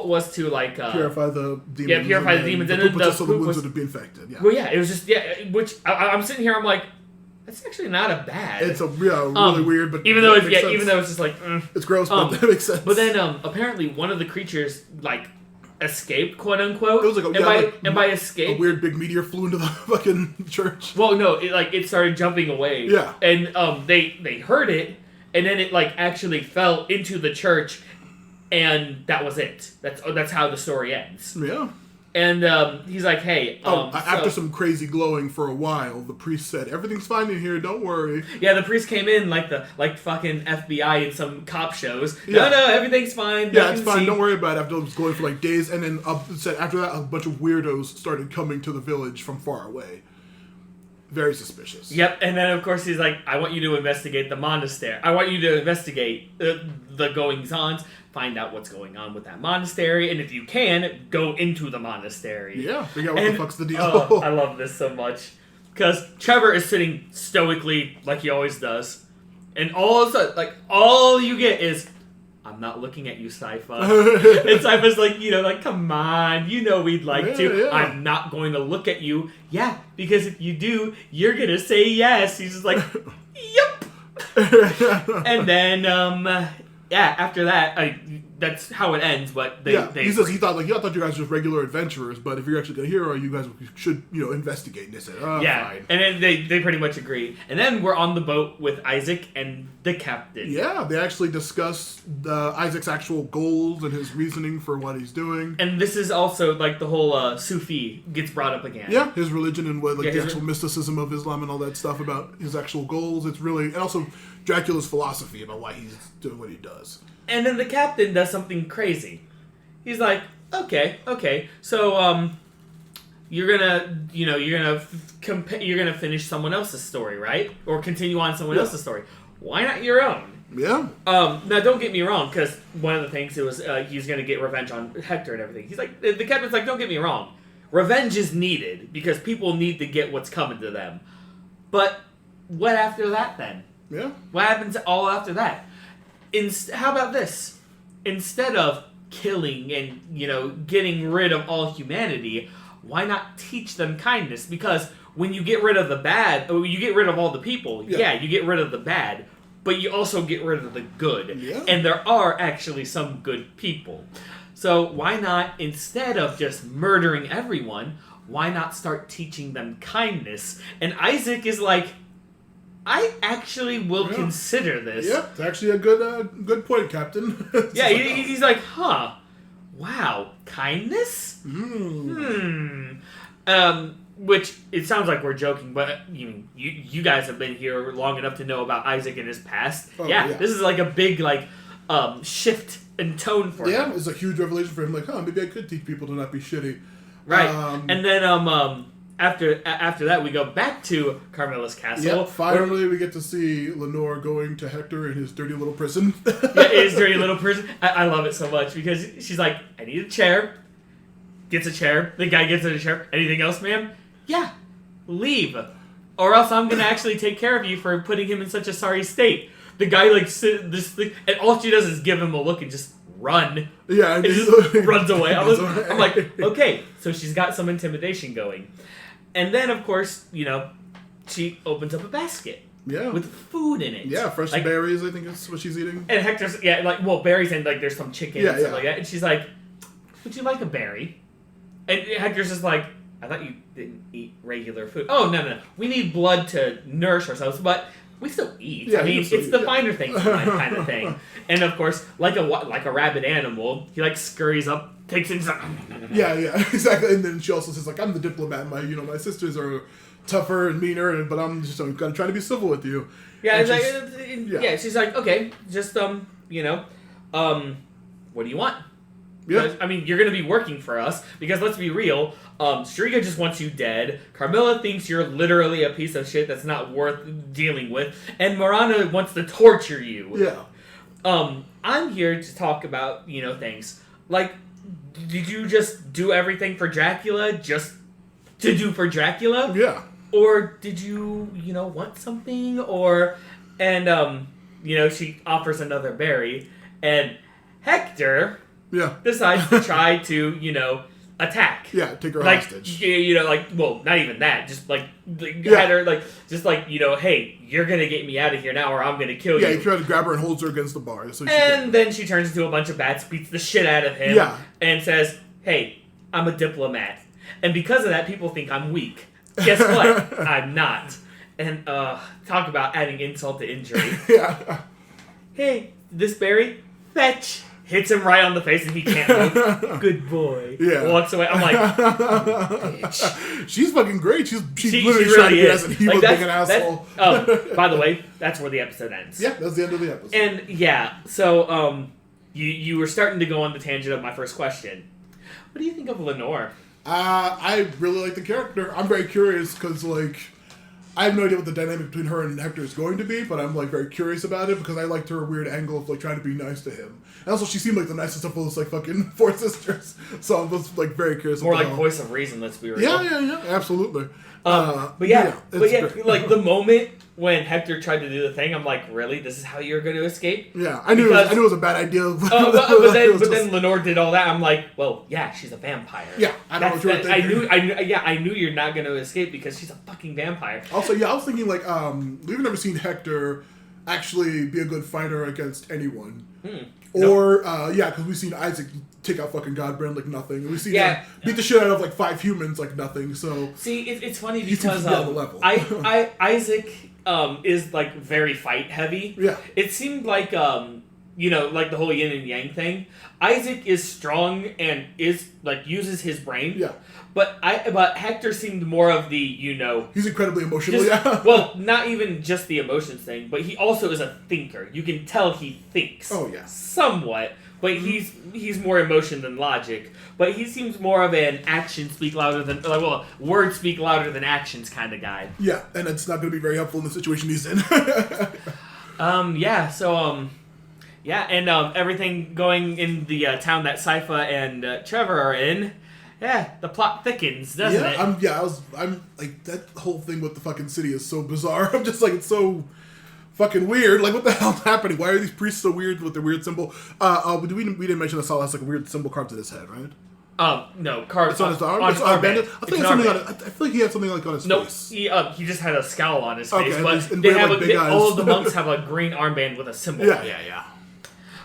was to purify the demons. Yeah, purify the demons, and then the poop was to be infected. Yeah. Well, yeah, it was just which I'm sitting here, I'm like, that's actually not a bad. It's really weird, but even though it's just it's gross, but that makes sense. But then apparently one of the creatures escaped, quote unquote. It was by escape, a weird big meteor flew into the fucking church. Well, no, it started jumping away. Yeah, and they heard it, and then it actually fell into the church, and that was it. That's how the story ends. Yeah. And he's like, "Hey." After some crazy glowing for a while, the priest said, "Everything's fine in here. Don't worry." Yeah, the priest came in like fucking FBI in some cop shows. No, everything's fine. Yeah, it's fine. Don't worry about it. After it was going for days, and then said after that, a bunch of weirdos started coming to the village from far away. Very suspicious. Yep, and then of course he's like, "I want you to investigate the monastery. I want you to investigate the goings-ons." Find out what's going on with that monastery, and if you can, go into the monastery. Yeah, figure out what the fuck's the deal. I love this so much. Because Trevor is sitting stoically, like he always does, and all of a sudden, all you get is, "I'm not looking at you, Sypha." And Sypha's come on, we'd like to. Yeah. "I'm not going to look at you." "Yeah, because if you do, you're going to say yes." He's just "Yep." And then, after that, that's how it ends. But he says he thought you guys were just regular adventurers, but if you're actually gonna hear, you guys should investigate. And they said, fine. And then they pretty much agree. And then we're on the boat with Isaac and the captain. Yeah, they actually discuss Isaac's actual goals and his reasoning for what he's doing. And this is also the whole Sufi gets brought up again. Yeah, his religion and what the actual mysticism of Islam and all that stuff about his actual goals. It's really, and also Dracula's philosophy about why he's doing what he does. And then the captain does something crazy. He's like, okay, so, you're gonna finish someone else's story, right? Or continue on someone else's story. Why not your own? Yeah. Now don't get me wrong, because one of the things it was he's gonna get revenge on Hector and everything. He's like, the captain's like, don't get me wrong, revenge is needed because people need to get what's coming to them. But what after that then? Yeah. What happens all after that? How about this? Instead of killing and getting rid of all humanity, why not teach them kindness? Because when you get rid of the bad, or you get rid of all the people, you get rid of the bad, but you also get rid of the good. Yeah. And there are actually some good people. So why not, instead of just murdering everyone, why not start teaching them kindness? And Isaac is like, I actually will consider this. Yeah, it's actually a good point, Captain. Yeah, he's like, huh, wow, kindness? Which, it sounds like we're joking, but you guys have been here long enough to know about Isaac and his past. Oh, This is like a big, shift in tone for him. Yeah, it's a huge revelation for him. Like, maybe I could teach people to not be shitty. Right. And then, after that, we go back to Carmilla's castle. Yeah, finally we get to see Lenore going to Hector in his dirty little prison. His dirty little prison. I love it so much because she's like, I need a chair. Gets a chair. The guy gets in a chair. Anything else, ma'am? Yeah. Leave. Or else I'm going to actually take care of you for putting him in such a sorry state. The guy, and all she does is give him a look and just run. Yeah. And just runs away. I'm like, okay, so she's got some intimidation going. And then, of course, she opens up a basket. Yeah. With food in it. Yeah, fresh berries, I think is what she's eating. And Hector's, berries and, there's some chicken and stuff like that. And she's like, would you like a berry? And Hector's just like, I thought you didn't eat regular food. Oh, no. We need blood to nourish ourselves, but we still eat. Yeah, it's the finer things in life kind of thing. And, of course, like a rabid animal, he, scurries up, takes it, and he's like... Yeah, exactly. And then she also says, I'm the diplomat. My sisters are tougher and meaner, but I'm gonna try to be civil with you. Yeah, she's like, okay, just, what do you want? Yeah. You're going to be working for us, because let's be real, Striga just wants you dead, Carmilla thinks you're literally a piece of shit that's not worth dealing with, and Marana wants to torture you. Yeah. I'm here to talk about, things. Did you just do everything for Dracula just to do for Dracula? Yeah. Or did you, want something? She offers another berry, and Hector... Yeah. decides to try to, attack. Yeah, take her hostage. Not even that. Just, had her, hey, you're going to get me out of here now or I'm going to kill you. Yeah, he tried to grab her and holds her against the bar. So then she turns into a bunch of bats, beats the shit out of him, and says, hey, I'm a diplomat. And because of that, people think I'm weak. Guess what? I'm not. And, talk about adding insult to injury. Yeah. Hey, this berry, fetch. Hits him right on the face and he can't move. Good boy. Yeah. Walks away. I'm like, bitch. She's fucking great. She's she literally really trying to is. be an asshole. By the way, that's where the episode ends. Yeah, that's the end of the episode. And so you were starting to go on the tangent of my first question. What do you think of Lenore? I really like the character. I'm very curious because I have no idea what the dynamic between her and Hector is going to be, but I'm very curious about it because I liked her weird angle of trying to be nice to him. And also, she seemed like the nicest of those fucking four sisters. So I was very curious. More voice of reason. Let's be real. Yeah, absolutely. The moment when Hector tried to do the thing, I'm like, really? This is how you're going to escape? Yeah, I knew it was a bad idea. But then Lenore did all that. I'm like, well, yeah, she's a vampire. Yeah, I know what you were thinking. I knew you're not going to escape because she's a fucking vampire. Also, I was thinking we've never seen Hector actually be a good fighter against anyone. Or because we've seen Isaac take out fucking Godbrand like nothing. We've seen him beat the shit out of 5 humans like nothing. So see, it's funny because Isaac is very fight heavy. Yeah, it seemed like the whole yin and yang thing. Isaac is strong and is uses his brain. Yeah. But Hector seemed more of the, he's incredibly emotional, well, not even just the emotions thing, but he also is a thinker. You can tell he thinks. Oh, yeah. Somewhat. but he's more emotion than logic. But he seems more of an actions speak louder than words speak louder than actions kind of guy. Yeah, and it's not going to be very helpful in the situation he's in. Everything going in the town that Sypha and Trevor are in. Yeah, the plot thickens, doesn't it? I'm like, that whole thing with the fucking city is so bizarre. I'm just like, it's so fucking weird. Like, what the hell's happening? Why are these priests so weird with their weird symbol? We didn't mention that Saul has like a weird symbol carved to his head, right? No, carved. It's on his arm. It's armband. I think something on it. I feel like he had something like on his face. He just had a scowl on his face. Okay, But they have all of the monks have a green armband with a symbol. Yeah.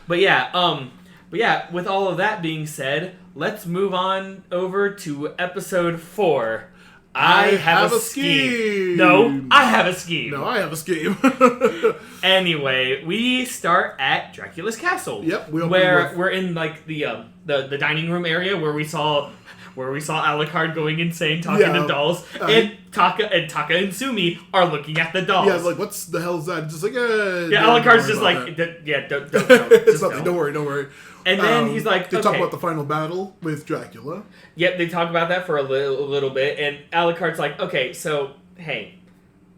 But yeah, with all of that being said, let's move on over to episode 4. I have a scheme. No, I have a scheme. No, I have a scheme. Anyway, we start at Dracula's castle. Yep, we're in like the dining room area where we saw Alucard going insane talking to dolls, and Taka and Sumi are looking at the dolls. Yeah, like, what's the hell is that? Just like, Alucard's just like, don't. It's nothing. Don't worry. And then he's like, they talk about the final battle with Dracula. Yep, they talk about that for a little bit, and Alucard's like, okay, so, hey,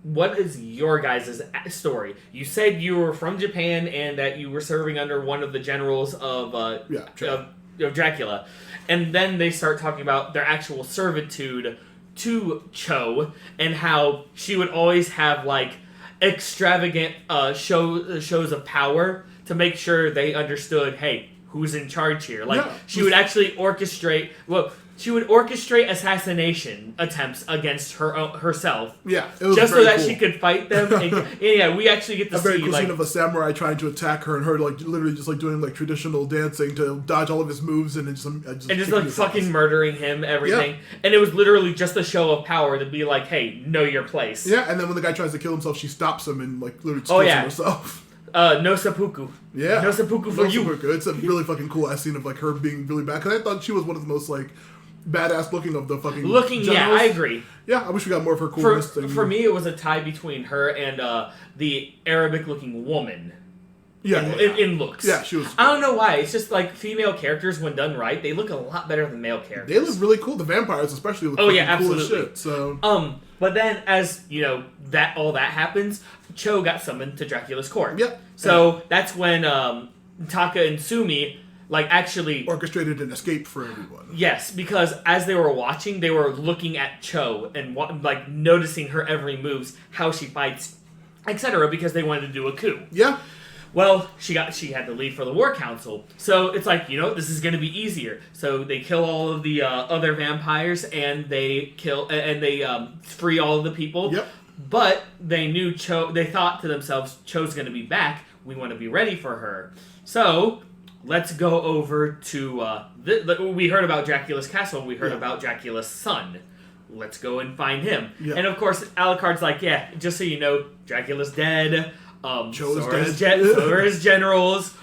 what is your guys' story? You said you were from Japan and that you were serving under one of the generals of Dracula. And then they start talking about their actual servitude to Cho and how she would always have, like, extravagant shows of power to make sure they understood, hey, who's in charge here? Like, she would actually orchestrate assassination attempts against herself. Yeah, it was just so that cool. she could fight them. And, we actually get to see a very cool scene of a samurai trying to attack her, and her like literally just like doing like traditional dancing to dodge all of his moves, and just like fucking murdering him, everything. Yeah. And it was literally just a show of power to be like, hey, know your place. Yeah, and then when the guy tries to kill himself, she stops him and like literally kills him herself. No seppuku. Yeah. No seppuku for you. Seppuku. It's a really fucking cool ass scene of like her being really bad. Because I thought she was one of the most like badass looking of the fucking generals. Yeah, I agree. Yeah, I wish we got more of her coolness. For me, it was a tie between her and the Arabic looking woman. In looks. Yeah, she was. I don't know why. It's just like female characters, when done right, they look a lot better than male characters. They look really cool. The vampires especially look absolutely. Cool as shit. So but then as that happens, Cho got summoned to Dracula's court. Yep. So that's when Taka and Sumi actually orchestrated an escape for everyone. Yes, because as they were watching, they were looking at Cho and noticing her every moves, how she fights, etc. Because they wanted to do a coup. Yeah. Well, she had to leave for the War Council, so it's like, this is going to be easier. So they kill all of the other vampires, and they free all of the people. Yep. But they knew Cho. They thought to themselves, Cho's going to be back. We want to be ready for her. So let's go over to. We heard about Dracula's castle. We heard about Dracula's son. Let's go and find him. Yep. And of course, Alucard's like, yeah, just so you know, Dracula's dead. Cho's dead. So are his generals.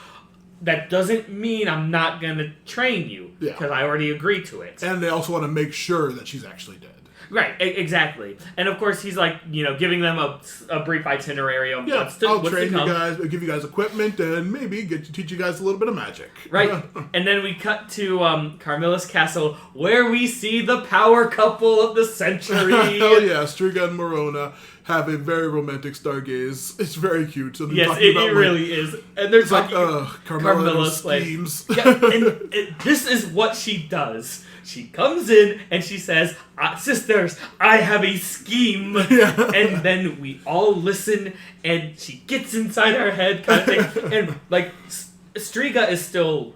That doesn't mean I'm not going to train you. Because I already agreed to it. And they also want to make sure that she's actually dead. Right, exactly. And of course, he's giving them a brief itinerary of what's to come. I'll train you guys, I'll give you guys equipment, and maybe teach you guys a little bit of magic. Right. And then we cut to Carmilla's castle, where we see the power couple of the century. Hell yeah, Striga and Morona have a very romantic stargaze. It's very cute. So yes, it really is. And there's Carmilla's schemes. And this is what she does. She comes in and she says, sisters, I have a scheme. Yeah. And then we all listen, and she gets inside our head kind of thing. And Striga is still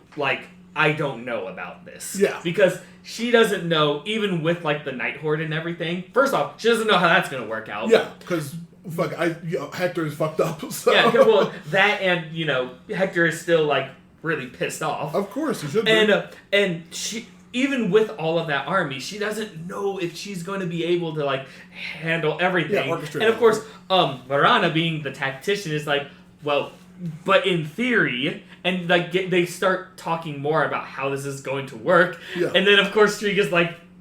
I don't know about this. Yeah. Because she doesn't know, even with the Night Horde and everything. First off, she doesn't know how that's going to work out. Yeah, because Hector is fucked up. So. Yeah, well, that and, Hector is still really pissed off. Of course, he should be. And she... Even with all of that army, she doesn't know if she's going to be able to handle everything. Yeah, orchestrate. And of course, Marana, being the tactician, is well, but in theory, and they start talking more about how this is going to work. Yeah. And then of course, Striga's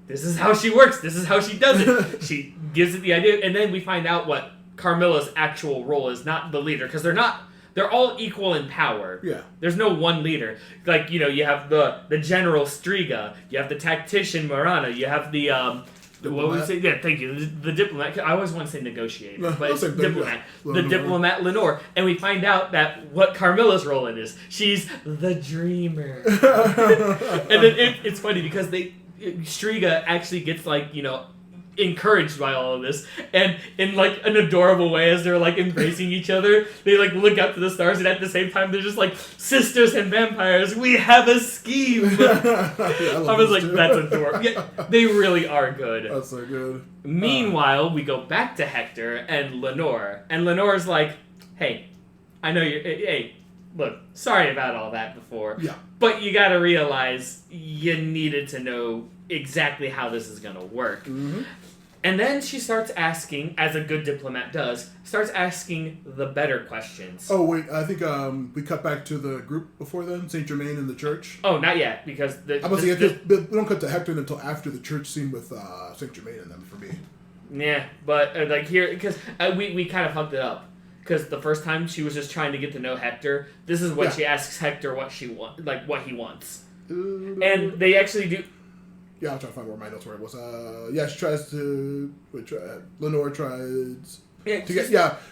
this is how she works. This is how she does it. She gives it the idea, and then we find out what Carmilla's actual role is, not the leader, because they're not they're all equal in power. Yeah. There's no one leader. Like, you have the General Striga, you have the tactician Marana, you have the what would you say? Yeah, thank you. The diplomat. I always want to say negotiator, No, but it's I'll say diplomat. Lenore. The diplomat Lenore, and we find out that what Carmilla's role in is she's the dreamer. And then it's funny because Striga actually gets encouraged by all of this, and in like an adorable way as they're like embracing each other, they like look up to the stars, and at the same time they're just like, sisters and vampires, we have a scheme. I was like, that's adorable. Yeah, they really are good. That's so good. Meanwhile, we go back to Hector and Lenore, and Lenore's like, hey, I know hey, look, sorry about all that before, but you gotta realize you needed to know exactly how this is gonna work. Mm-hmm. And then she starts asking, as a good diplomat does, starts asking the better questions. Oh, wait, I think we cut back to the group before then, Saint Germain and the church. Oh, not yet, because we don't cut to Hector until after the church scene with Saint Germain and them, for me. Yeah, but here, because we kind of fucked it up. Because the first time she was just trying to get to know Hector, this is when she asks Hector what he wants. And they actually do... Yeah, I'm trying to find where my notes were. It was, she tries to... Lenore tries...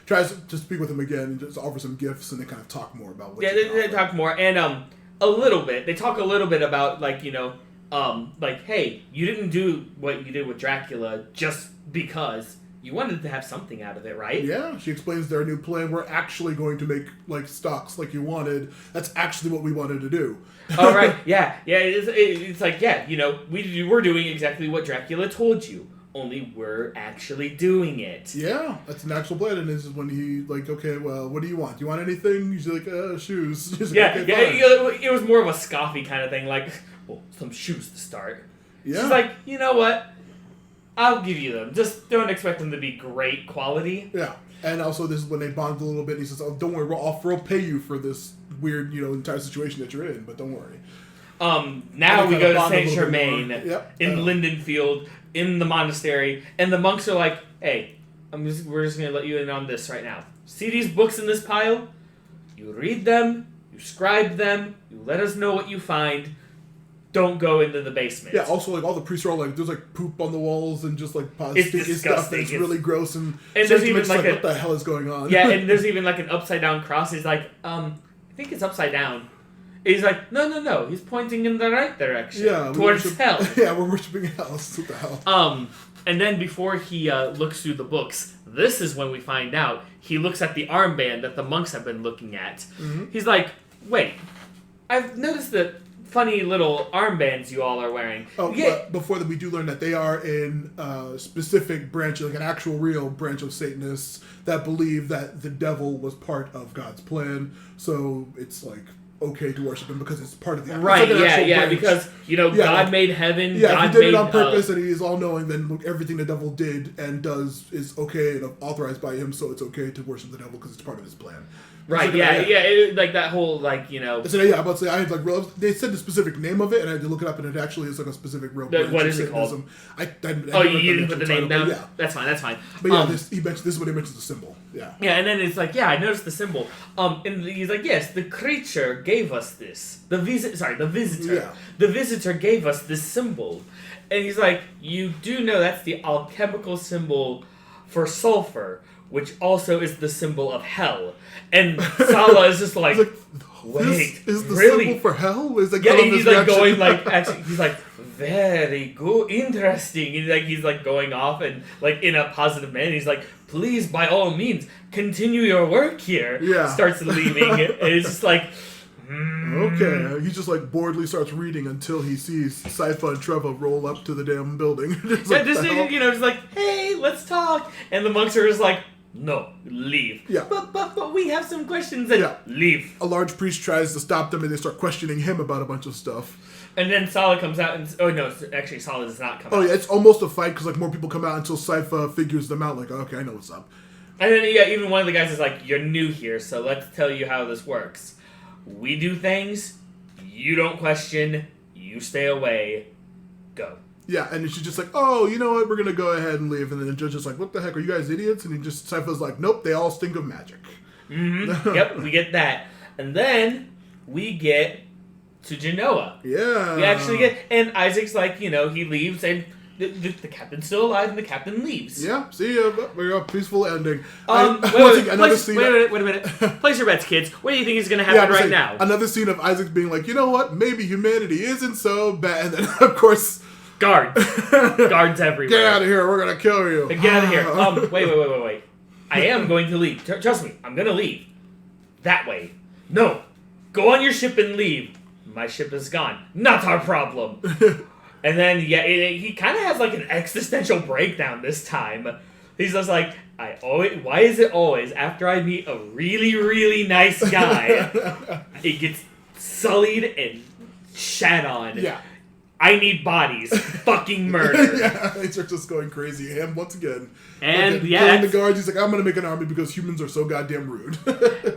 tries to speak with him again and just offer some gifts, and they kind of talk more about what they talk more, and a little bit. They talk a little bit about, hey, you didn't do what you did with Dracula just because... You wanted to have something out of it, right? Yeah, she explains their new plan. We're actually going to make, stocks like you wanted. That's actually what we wanted to do. Oh, right. Yeah. It's like, we're doing exactly what Dracula told you. Only we're actually doing it. Yeah, that's an actual plan. And this is when he, okay, well, what do you want? Do you want anything? He's like, shoes. He's like, okay, it was more of a scoffy kind of thing. Like, well, some shoes to start. Yeah. She's like, you know what? I'll give you them. Just don't expect them to be great quality. Yeah. And also, this is when they bond a little bit. And he says, "Oh, don't worry, we'll pay you for this weird, entire situation that you're in, but don't worry." Now we go to Saint Germain in Lindenfield, in the monastery, and the monks are like, "Hey, we're just gonna let you in on this right now. See these books in this pile? You read them, you scribe them, you let us know what you find." Don't go into the basement. Yeah, also, all the priests are all there's, poop on the walls and just, it's sticky stuff that's really gross. And there's even, what the hell is going on? Yeah, and there's even, an upside-down cross. He's like, I think it's upside down. He's like, no. He's pointing in the right direction. Yeah. Towards hell. Yeah, we're worshiping hell. What the hell? And then before he looks through the books, this is when we find out. He looks at the armband that the monks have been looking at. Mm-hmm. He's like, wait, I've noticed that funny little armbands you all are wearing. Oh, but before that, we do learn that they are in a specific branch, an actual real branch of Satanists that believe that the devil was part of God's plan. So it's okay to worship him because it's part of the right. Branch. Because God made heaven. Yeah, God if he did made, it on purpose, and he is all knowing. Then everything the devil did and does is okay and authorized by him. So it's okay to worship the devil because it's part of his plan. Right, that whole, So, yeah, I'm about to say, I had, they said the specific name of it, and I had to look it up, and it actually is, a specific real branch. What is it called? I you didn't put the name down? Yeah. That's fine. But, this is what he mentions the symbol. Yeah. Yeah, and then it's I noticed the symbol. And he's like, yes, the creature gave us this. The visitor. Yeah. The visitor gave us this symbol. And he's like, you do know that's the alchemical symbol for sulfur, which also is the symbol of hell. And Sala is just like, wait, this is the really? symbol for hell? Is Yeah, and he's going actually, he's like, very good, interesting. And he's going off and in a positive manner. He's like, please, by all means, continue your work here. Yeah. Starts leaving, and it's just like, Okay, he just boredly starts reading until he sees Sypha and Trevor roll up to the damn building. just hey, let's talk. And the monks are just like, no, leave. Yeah. But we have some questions and leave. A large priest tries to stop them and they start questioning him about a bunch of stuff. And then Sala comes out and... Oh, no, actually, Sala does not come out. Oh, yeah, it's almost a fight because, more people come out until Sypha figures them out. Okay, I know what's up. And then, even one of the guys is like, you're new here, so let's tell you how this works. We do things, you don't question, you stay away, go. Yeah, and she's just like, oh, you know what, we're going to go ahead and leave. And then the judge is like, what the heck, are you guys idiots? And Sypha's like, nope, they all stink of magic. Mm-hmm. Yep, we get that. And then we get to Genoa. Yeah. We actually get... And Isaac's like, he leaves and... The captain's still alive, and the captain leaves. Yeah, see, we got a peaceful ending. Wait a minute. Place your bets, kids. What do you think is going to happen right now? Another scene of Isaac being like, you know what? Maybe humanity isn't so bad. And then, of course... Guards everywhere. Get out of here, we're going to kill you. Get out of here. Wait. I am going to leave. Trust me, I'm going to leave. That way. No. Go on your ship and leave. My ship is gone. Not our problem. And then, he kind of has like an existential breakdown this time. He's just like, why is it always after I meet a really, really nice guy, it gets sullied and shat on? Yeah. I need bodies. Fucking murder. Yeah, it's just going crazy. Him once again. And killing the guards. He's like, I'm gonna make an army because humans are so goddamn rude.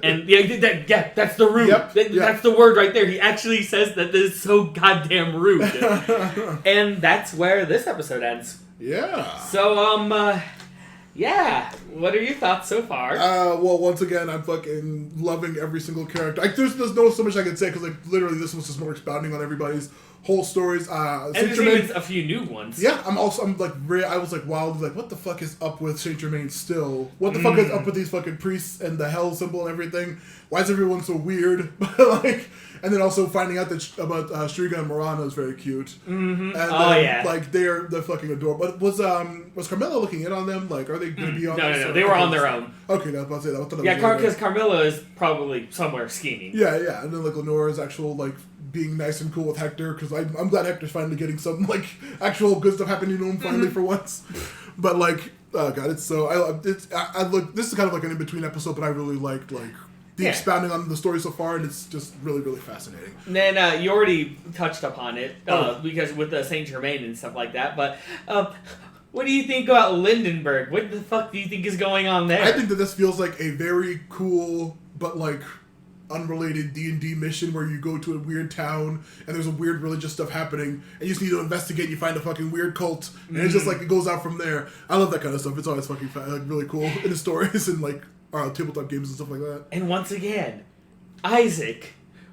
And that's the rude. Yep, that's the word right there. He actually says that this is so goddamn rude. And that's where this episode ends. Yeah. So yeah. What are your thoughts so far? Well, once again, I'm fucking loving every single character. There's no so much I can say because literally this was just more expounding on everybody's whole stories. And there's even a few new ones. Yeah, I was like, wow, what the fuck is up with Saint Germain still? What the fuck is up with these fucking priests and the hell symbol and everything? Why is everyone so weird? And then also finding out that about Striga and Morana is very cute. Mm-hmm. And they're fucking adorable. But was Carmilla looking in on them? Like, are they going to be on? No, they were on their own. Okay, I was about to say that. Because Carmilla is probably somewhere scheming. Yeah, and then Lenora's actual being nice and cool with Hector because I'm glad Hector's finally getting some actual good stuff happening to him finally for once. But oh god, it's so I look. This is kind of like an in between episode, but I really liked the expounding on the story so far, and it's just really, really fascinating. And then you already touched upon it because with Saint Germain and stuff like that. But what do you think about Lindenberg? What the fuck do you think is going on there? I think that this feels like a very cool but unrelated D&D mission where you go to a weird town and there's a weird religious stuff happening and you just need to investigate. You find a fucking weird cult and it's just it goes out from there. I love that kind of stuff. It's always fucking really cool in the stories and tabletop games and stuff like that. And once again, Isaac,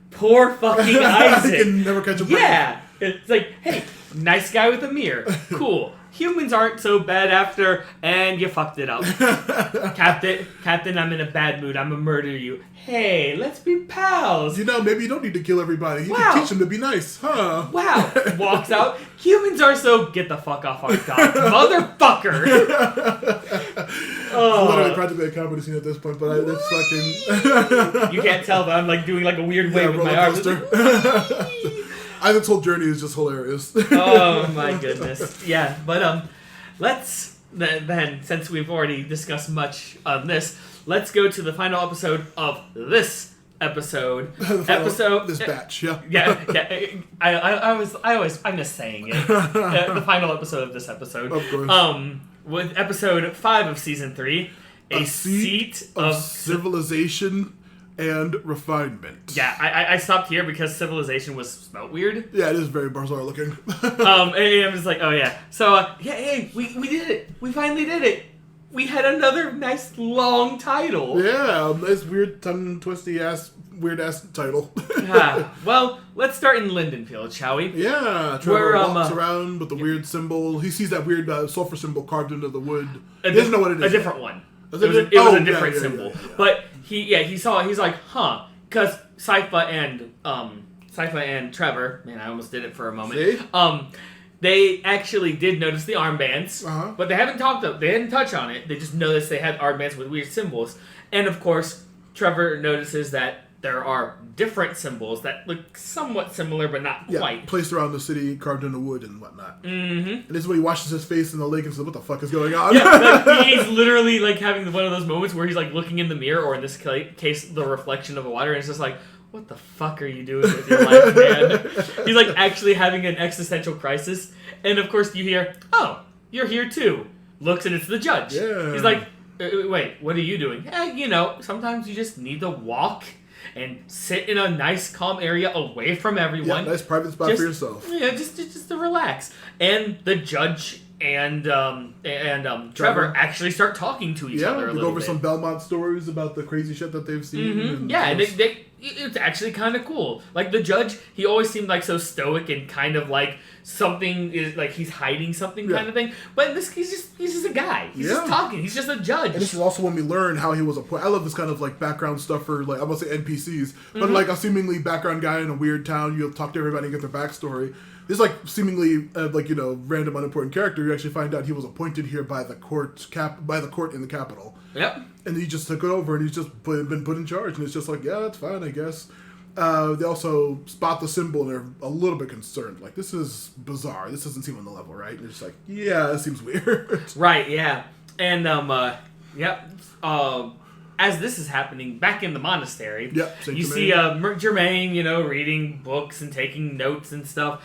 poor fucking Isaac, he can never catch a break. Yeah, it's like, hey, nice guy with a mirror, cool. Humans aren't so bad after, and you fucked it up. Captain, I'm in a bad mood. I'm gonna murder you. Hey, let's be pals. Maybe you don't need to kill everybody. You can teach them to be nice, huh? Wow. Walks out. Humans are so... Get the fuck off our dock, motherfucker. It's literally practically a comedy scene at this point, but it's fucking... You can't tell, but I'm doing a weird wave with my arms. Isaac's whole journey is just hilarious. Oh my goodness. Yeah, but let's then, since we've already discussed much on this, let's go to the final episode of this episode. This batch, yeah. Yeah. I'm just saying it. The final episode of this episode. Of course. With episode 5 of season 3, a seat of civilization and refinement. Yeah, I stopped here because civilization was spelled weird. Yeah, it is very bizarre looking. And I was like, oh yeah. So, hey, we did it. We finally did it. We had another nice long title. Yeah, nice weird tongue-twisty weird ass title. Well, let's start in Lindenfield, shall we? Yeah, Trevor walks around with the weird symbol. He sees that weird sulfur symbol carved into the wood. He doesn't know what it is. A different one. It was a different symbol. Yeah. But he saw it, he's like, huh, because Sypha and Trevor, man, I almost did it for a moment. See? They actually did notice the armbands, but they hadn't touched on it. They just noticed they had armbands with weird symbols. And of course, Trevor notices that there are different symbols that look somewhat similar, but not quite. Placed around the city, carved into wood and whatnot. Mm-hmm. And this is when he washes his face in the lake and says, what the fuck is going on? Yeah, he's literally having one of those moments where he's looking in the mirror, or in this case, the reflection of the water, and it's just like, what the fuck are you doing with your life, man? He's actually having an existential crisis. And of course you hear, oh, you're here too. Looks and it's the judge. Yeah. He's like, wait, what are you doing? Sometimes you just need to walk and sit in a nice, calm area away from everyone. Yeah, nice private spot for yourself. Yeah, just to relax. And the judge Trevor actually start talking to each other a they little go over bit. some Belmont stories about the crazy shit that they've seen. Mm-hmm. And it's actually kind of cool. Like the judge, he always seemed like so stoic and kind of like something is like he's hiding something kind of thing. But in this, he's just a guy. He's just talking. He's just a judge. And this is also when we learn how he was I love this kind of like background stuff for like I won't say NPCs, but like a seemingly background guy in a weird town. You'll talk to everybody and get their backstory. This like seemingly random unimportant character. You actually find out he was appointed here by the court in the capital. Yep. And he just took it over, and he's just been put in charge. And it's just like, yeah, that's fine, I guess. They also spot the symbol, and they're a little bit concerned. Like, this is bizarre. This doesn't seem on the level, right? And they're just like, yeah, it seems weird. Right, yeah. And, as this is happening back in the monastery, you see Jermaine, reading books and taking notes and stuff.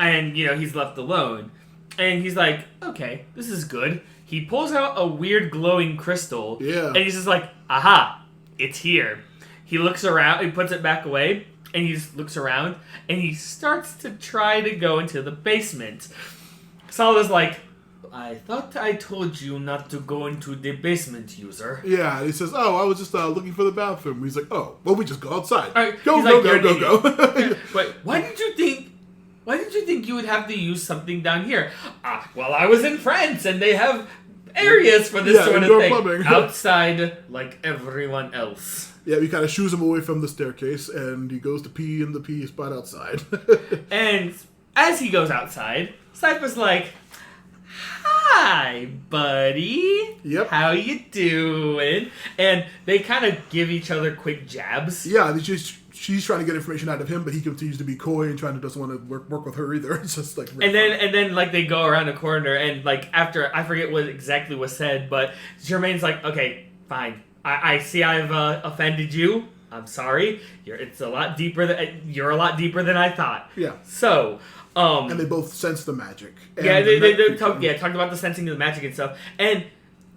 And, he's left alone. And he's like, okay, this is good. He pulls out a weird glowing crystal. Yeah. And he's just like, aha, it's here. He looks around, he puts it back away, and he looks around, and he starts to try to go into the basement. Sala's like, I thought I told you not to go into the basement, user. Yeah, and he says, I was just looking for the bathroom. He's like, well, we just go outside. Right. Go. Wait, why did you think you would have to use something down here? Well, I was in France, and they have areas for this sort of thing. Plumbing. Outside, like everyone else. Yeah, he kind of shoos him away from the staircase, and he goes to pee in the pee spot outside. And as he goes outside, Cypher's like, hi, buddy. Yep. How you doing? And they kind of give each other quick jabs. Yeah, she's trying to get information out of him, but he continues to be coy and doesn't want to work with her either. It's just like and then like they go around a corner, and like after I forget what exactly was said, but Jermaine's like, okay, fine. I see I've offended you. I'm sorry. You're a lot deeper than I thought. Yeah. So. And they both sense the magic. Yeah, they talked about the sensing of the magic and stuff. And,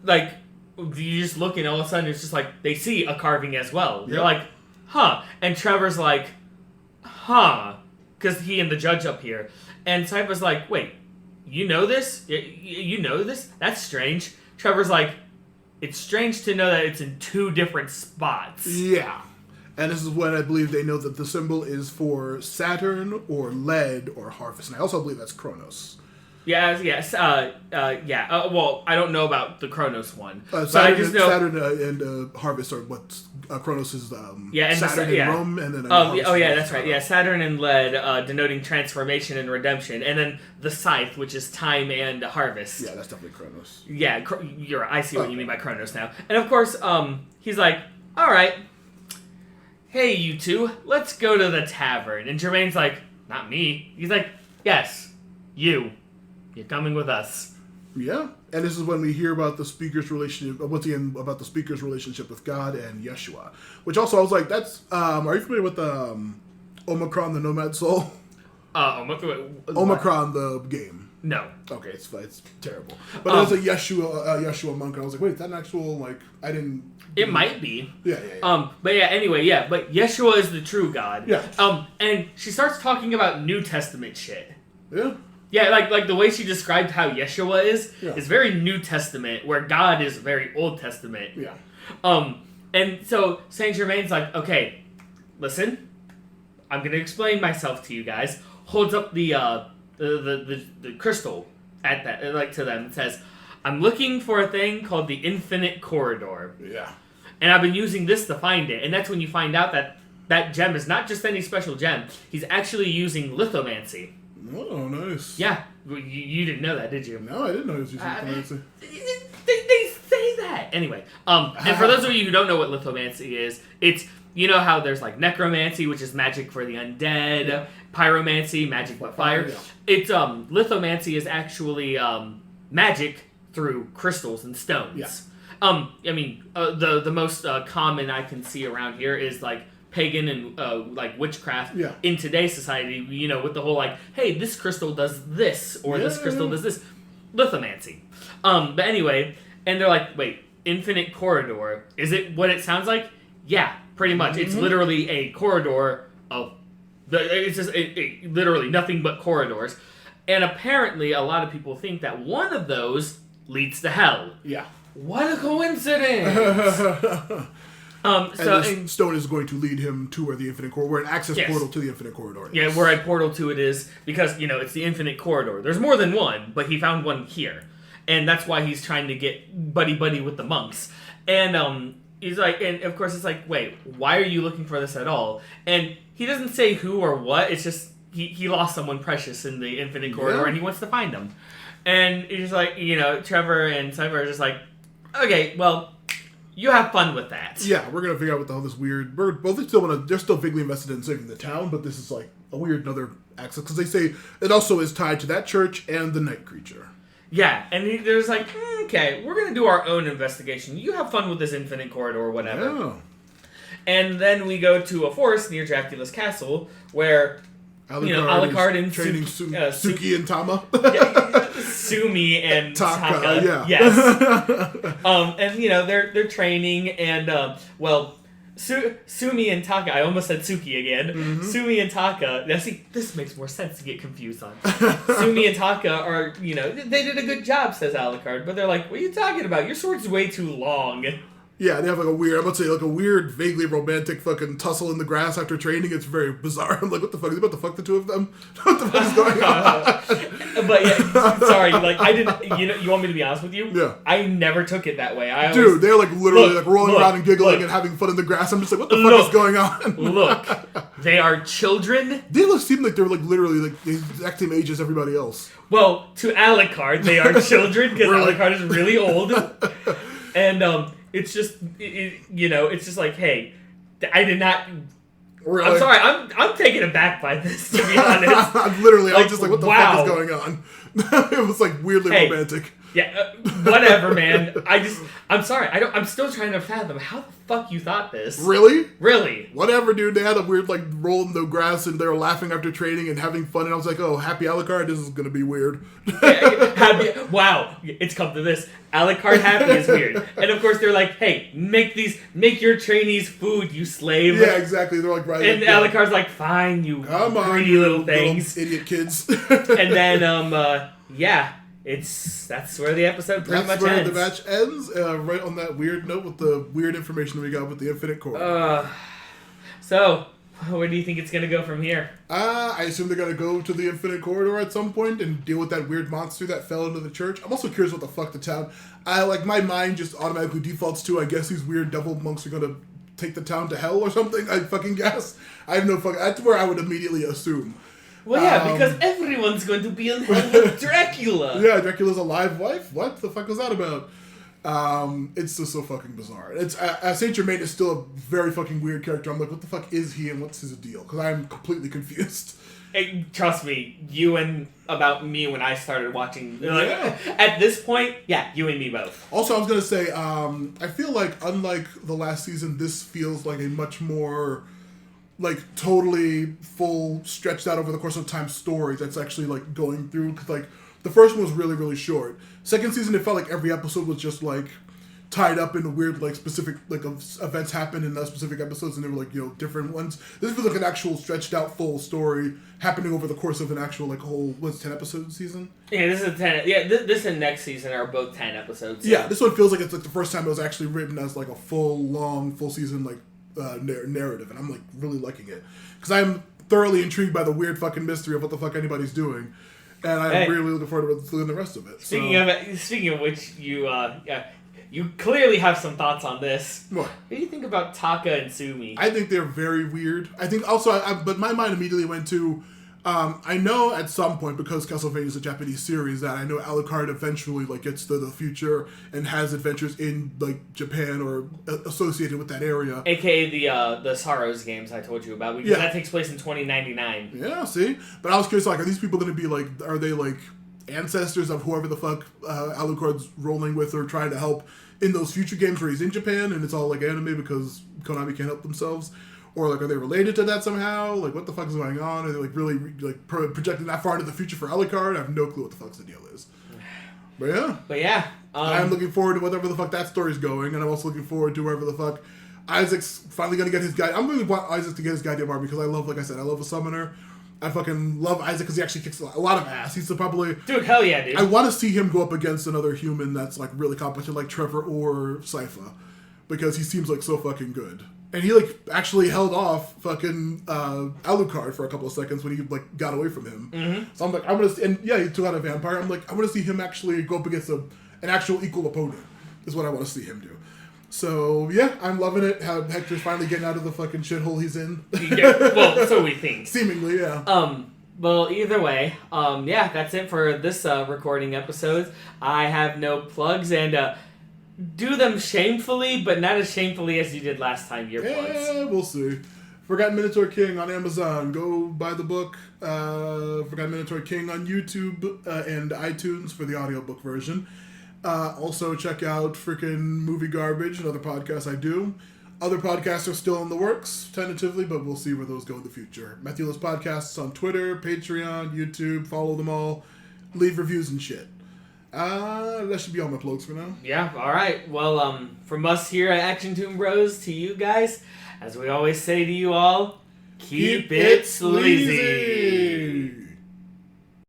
like, you just look and all of a sudden it's just like, they see a carving as well. They're like, huh. And Trevor's like, huh. Because he and the judge up here. And Cypher's like, wait, you know this? You know this? That's strange. Trevor's like, it's strange to know that it's in two different spots. Yeah. And this is when I believe they know that the symbol is for Saturn or lead or harvest. And I also believe that's Kronos. Yes. Well, I don't know about the Kronos one. Saturn, I just know Saturn and harvest are what Kronos is. Saturn in Rome, and then that's right. Yeah, Saturn and lead denoting transformation and redemption, and then the scythe, which is time and harvest. Yeah, that's definitely Kronos. Yeah, you're right. I see what you mean by Kronos now. And of course, he's like, all right. Hey, you two, let's go to the tavern. And Jermaine's like, not me. He's like, yes, you. You're coming with us. Yeah. And this is when we hear about the speaker's relationship, about the speaker's relationship with God and Yeshua. Which also, I was like, that's, are you familiar with Omicron, the Nomad Soul? Omicron, the game. No. Okay, it's terrible. But there's a Yeshua monk, and I was like, wait, is that an actual, I didn't... It might be. Yeah. But Yeshua is the true God. Yeah. And she starts talking about New Testament shit. Yeah. Yeah, like the way she described how Yeshua is very New Testament, where God is very Old Testament. Yeah. And so Saint Germain's like, okay, listen, I'm gonna explain myself to you guys. Holds up the crystal at that to them and says, I'm looking for a thing called the Infinite Corridor. Yeah. And I've been using this to find it. And that's when you find out that gem is not just any special gem. He's actually using lithomancy. Oh, nice. Yeah. You didn't know that, did you? No, I didn't know he was using lithomancy. They say that. Anyway. And for those of you who don't know what lithomancy is, it's, you know how there's like necromancy, which is magic for the undead, pyromancy, magic with fire. Yeah. It's, lithomancy is actually, magic through crystals and stones. Yeah. The most common I can see around here is like pagan and witchcraft in today's society, with the whole like, hey, this crystal does this, or this crystal does this. Lithomancy. But anyway, and they're like, wait, Infinite Corridor, is it what it sounds like? Yeah, pretty much. Mm-hmm. It's literally a corridor of, it's just literally nothing but corridors. And apparently, a lot of people think that one of those leads to hell. Yeah. What a coincidence! And stone is going to lead him to where the Infinite Corridor, where an access portal to the Infinite Corridor is. Yeah, where a portal to it is, because, it's the Infinite Corridor. There's more than one, but he found one here. And that's why he's trying to get buddy-buddy with the monks. And, he's like, and of course it's like, wait, why are you looking for this at all? And he doesn't say who or what, it's just, he lost someone precious in the Infinite Corridor, and he wants to find them. And he's like, Trevor and Cyber are just like, okay, well, you have fun with that. Yeah, we're gonna figure out what the hell this weird. They're still vaguely invested in saving the town, but this is like a weird another access because they say it also is tied to that church and the night creature. Yeah, and there's like, okay, we're gonna do our own investigation. You have fun with this Infinite Corridor or whatever. Yeah. And then we go to a forest near Dracula's castle where Alucard and training Suki and Tama. Sumi and Taka. Yeah. Yes. And they're training and Sumi and Taka. I almost said Suki again. Mm-hmm. Sumi and Taka. Now see, this makes more sense to get confused on. Sumi and Taka are they did a good job, says Alucard, but they're like, what are you talking about? Your sword's way too long. Yeah, they have a weird, vaguely romantic fucking tussle in the grass after training. It's very bizarre. I'm like, what the fuck? Is he about to fuck the two of them? What the fuck is going on? But yeah, sorry, I didn't, you want me to be honest with you? Yeah. I never took it that way. Dude, they're literally rolling around and giggling and having fun in the grass. I'm just like, what the fuck is going on? Look, they are children. They seem like they're literally the exact same age as everybody else. Well, to Alucard, they are children because Alucard is really old. And, it's just, it's just like, hey, I did not. Really? I'm sorry, I'm taken aback by this, to be honest. Literally, I was just like, what the fuck is going on? It was weirdly romantic. Yeah, whatever, man. I'm sorry. I'm still trying to fathom how the fuck you thought this. Really? Really? Whatever, dude. They had a weird roll in the grass and they were laughing after training and having fun. And I was like, oh, happy Alucard. This is gonna be weird. Wow, it's come to this. Alucard happy is weird. And of course they're like, hey, make your trainees food, you slave. Yeah, exactly. They're like, right. And Alucard's like, fine, you greedy little things, little idiot kids. And then, yeah. That's where the episode pretty much ends. That's where the match ends, right on that weird note with the weird information we got with the Infinite Corridor. So, where do you think it's going to go from here? I assume they're going to go to the Infinite Corridor at some point and deal with that weird monster that fell into the church. I'm also curious what the fuck the town... my mind just automatically defaults to, I guess these weird devil monks are going to take the town to hell or something, I fucking guess. I have no fucking... That's where I would immediately assume. Well, yeah, because everyone's going to be in hell with Dracula. Yeah, Dracula's a live wife? What the fuck was that about? It's just so fucking bizarre. Saint Germain is still a very fucking weird character. I'm like, what the fuck is he and what's his deal? Because I'm completely confused. Hey, trust me, you and about me when I started watching. At this point, yeah, you and me both. Also, I was going to say, I feel like, unlike the last season, this feels like a much more... totally full, stretched out over the course of time story that's actually, going through. Because, the first one was really, really short. Second season, it felt like every episode was just, tied up in weird, specific, events happened in specific episodes, and they were, different ones. This feels like an actual stretched out, full story happening over the course of an actual, whole, 10-episode season? Yeah, this is 10. Yeah, this and next season are both 10 episodes. Yeah, this one feels like it's, the first time it was actually written as, a full season, narrative, and I'm really liking it because I'm thoroughly intrigued by the weird fucking mystery of what the fuck anybody's doing, and I'm really looking forward to doing the rest of it. Speaking of which, you clearly have some thoughts on this. What do you think about Taka and Sumi? I think they're very weird. I think also, but my mind immediately went to. I know at some point, because Castlevania is a Japanese series, that I know Alucard eventually gets to the future and has adventures in Japan or associated with that area. AKA the Sorrows games I told you about, because that takes place in 2099. Yeah, see? But I was curious, are these people going to be are they ancestors of whoever the fuck Alucard's rolling with or trying to help in those future games where he's in Japan and it's all anime because Konami can't help themselves? Or, are they related to that somehow? What the fuck is going on? Are they, really, projecting that far into the future for Alucard? I have no clue what the fuck's the deal is. But yeah. I'm looking forward to whatever the fuck that story's going, and I'm also looking forward to wherever the fuck Isaac's finally going to get his guy. I'm really want Isaac to get his goddamn army because I love, like I said, I love a summoner. I fucking love Isaac because he actually kicks a lot of ass. He's probably... Dude, hell yeah, dude. I want to see him go up against another human that's, like, really competent, like Trevor or Sypha. Because he seems, like, so fucking good. And he, like, actually held off fucking Alucard for a couple of seconds when he, like, got away from him. Mm-hmm. So I'm like, I'm going to... And, yeah, he took out a vampire. I'm like, I want to see him actually go up against an actual equal opponent. Is what I want to see him do. So, yeah, I'm loving it. How Hector's finally getting out of the fucking shithole he's in. Yeah, well, so we think. Seemingly, yeah. Well, either way, yeah, that's it for this recording episode. I have no plugs, and do them shamefully, but not as shamefully as you did last time, your plugs. Yeah, we'll see. Forgotten Minotaur King on Amazon. Go buy the book. Forgotten Minotaur King on YouTube and iTunes for the audiobook version. Also, check out freaking Movie Garbage, another podcast I do. Other podcasts are still in the works, tentatively, but we'll see where those go in the future. Matthewless Podcasts on Twitter, Patreon, YouTube. Follow them all. Leave reviews and shit. That should be all my plugs for now. Yeah, alright. Well, from us here at Action Toon Bros to you guys, as we always say to you all, keep it sleazy.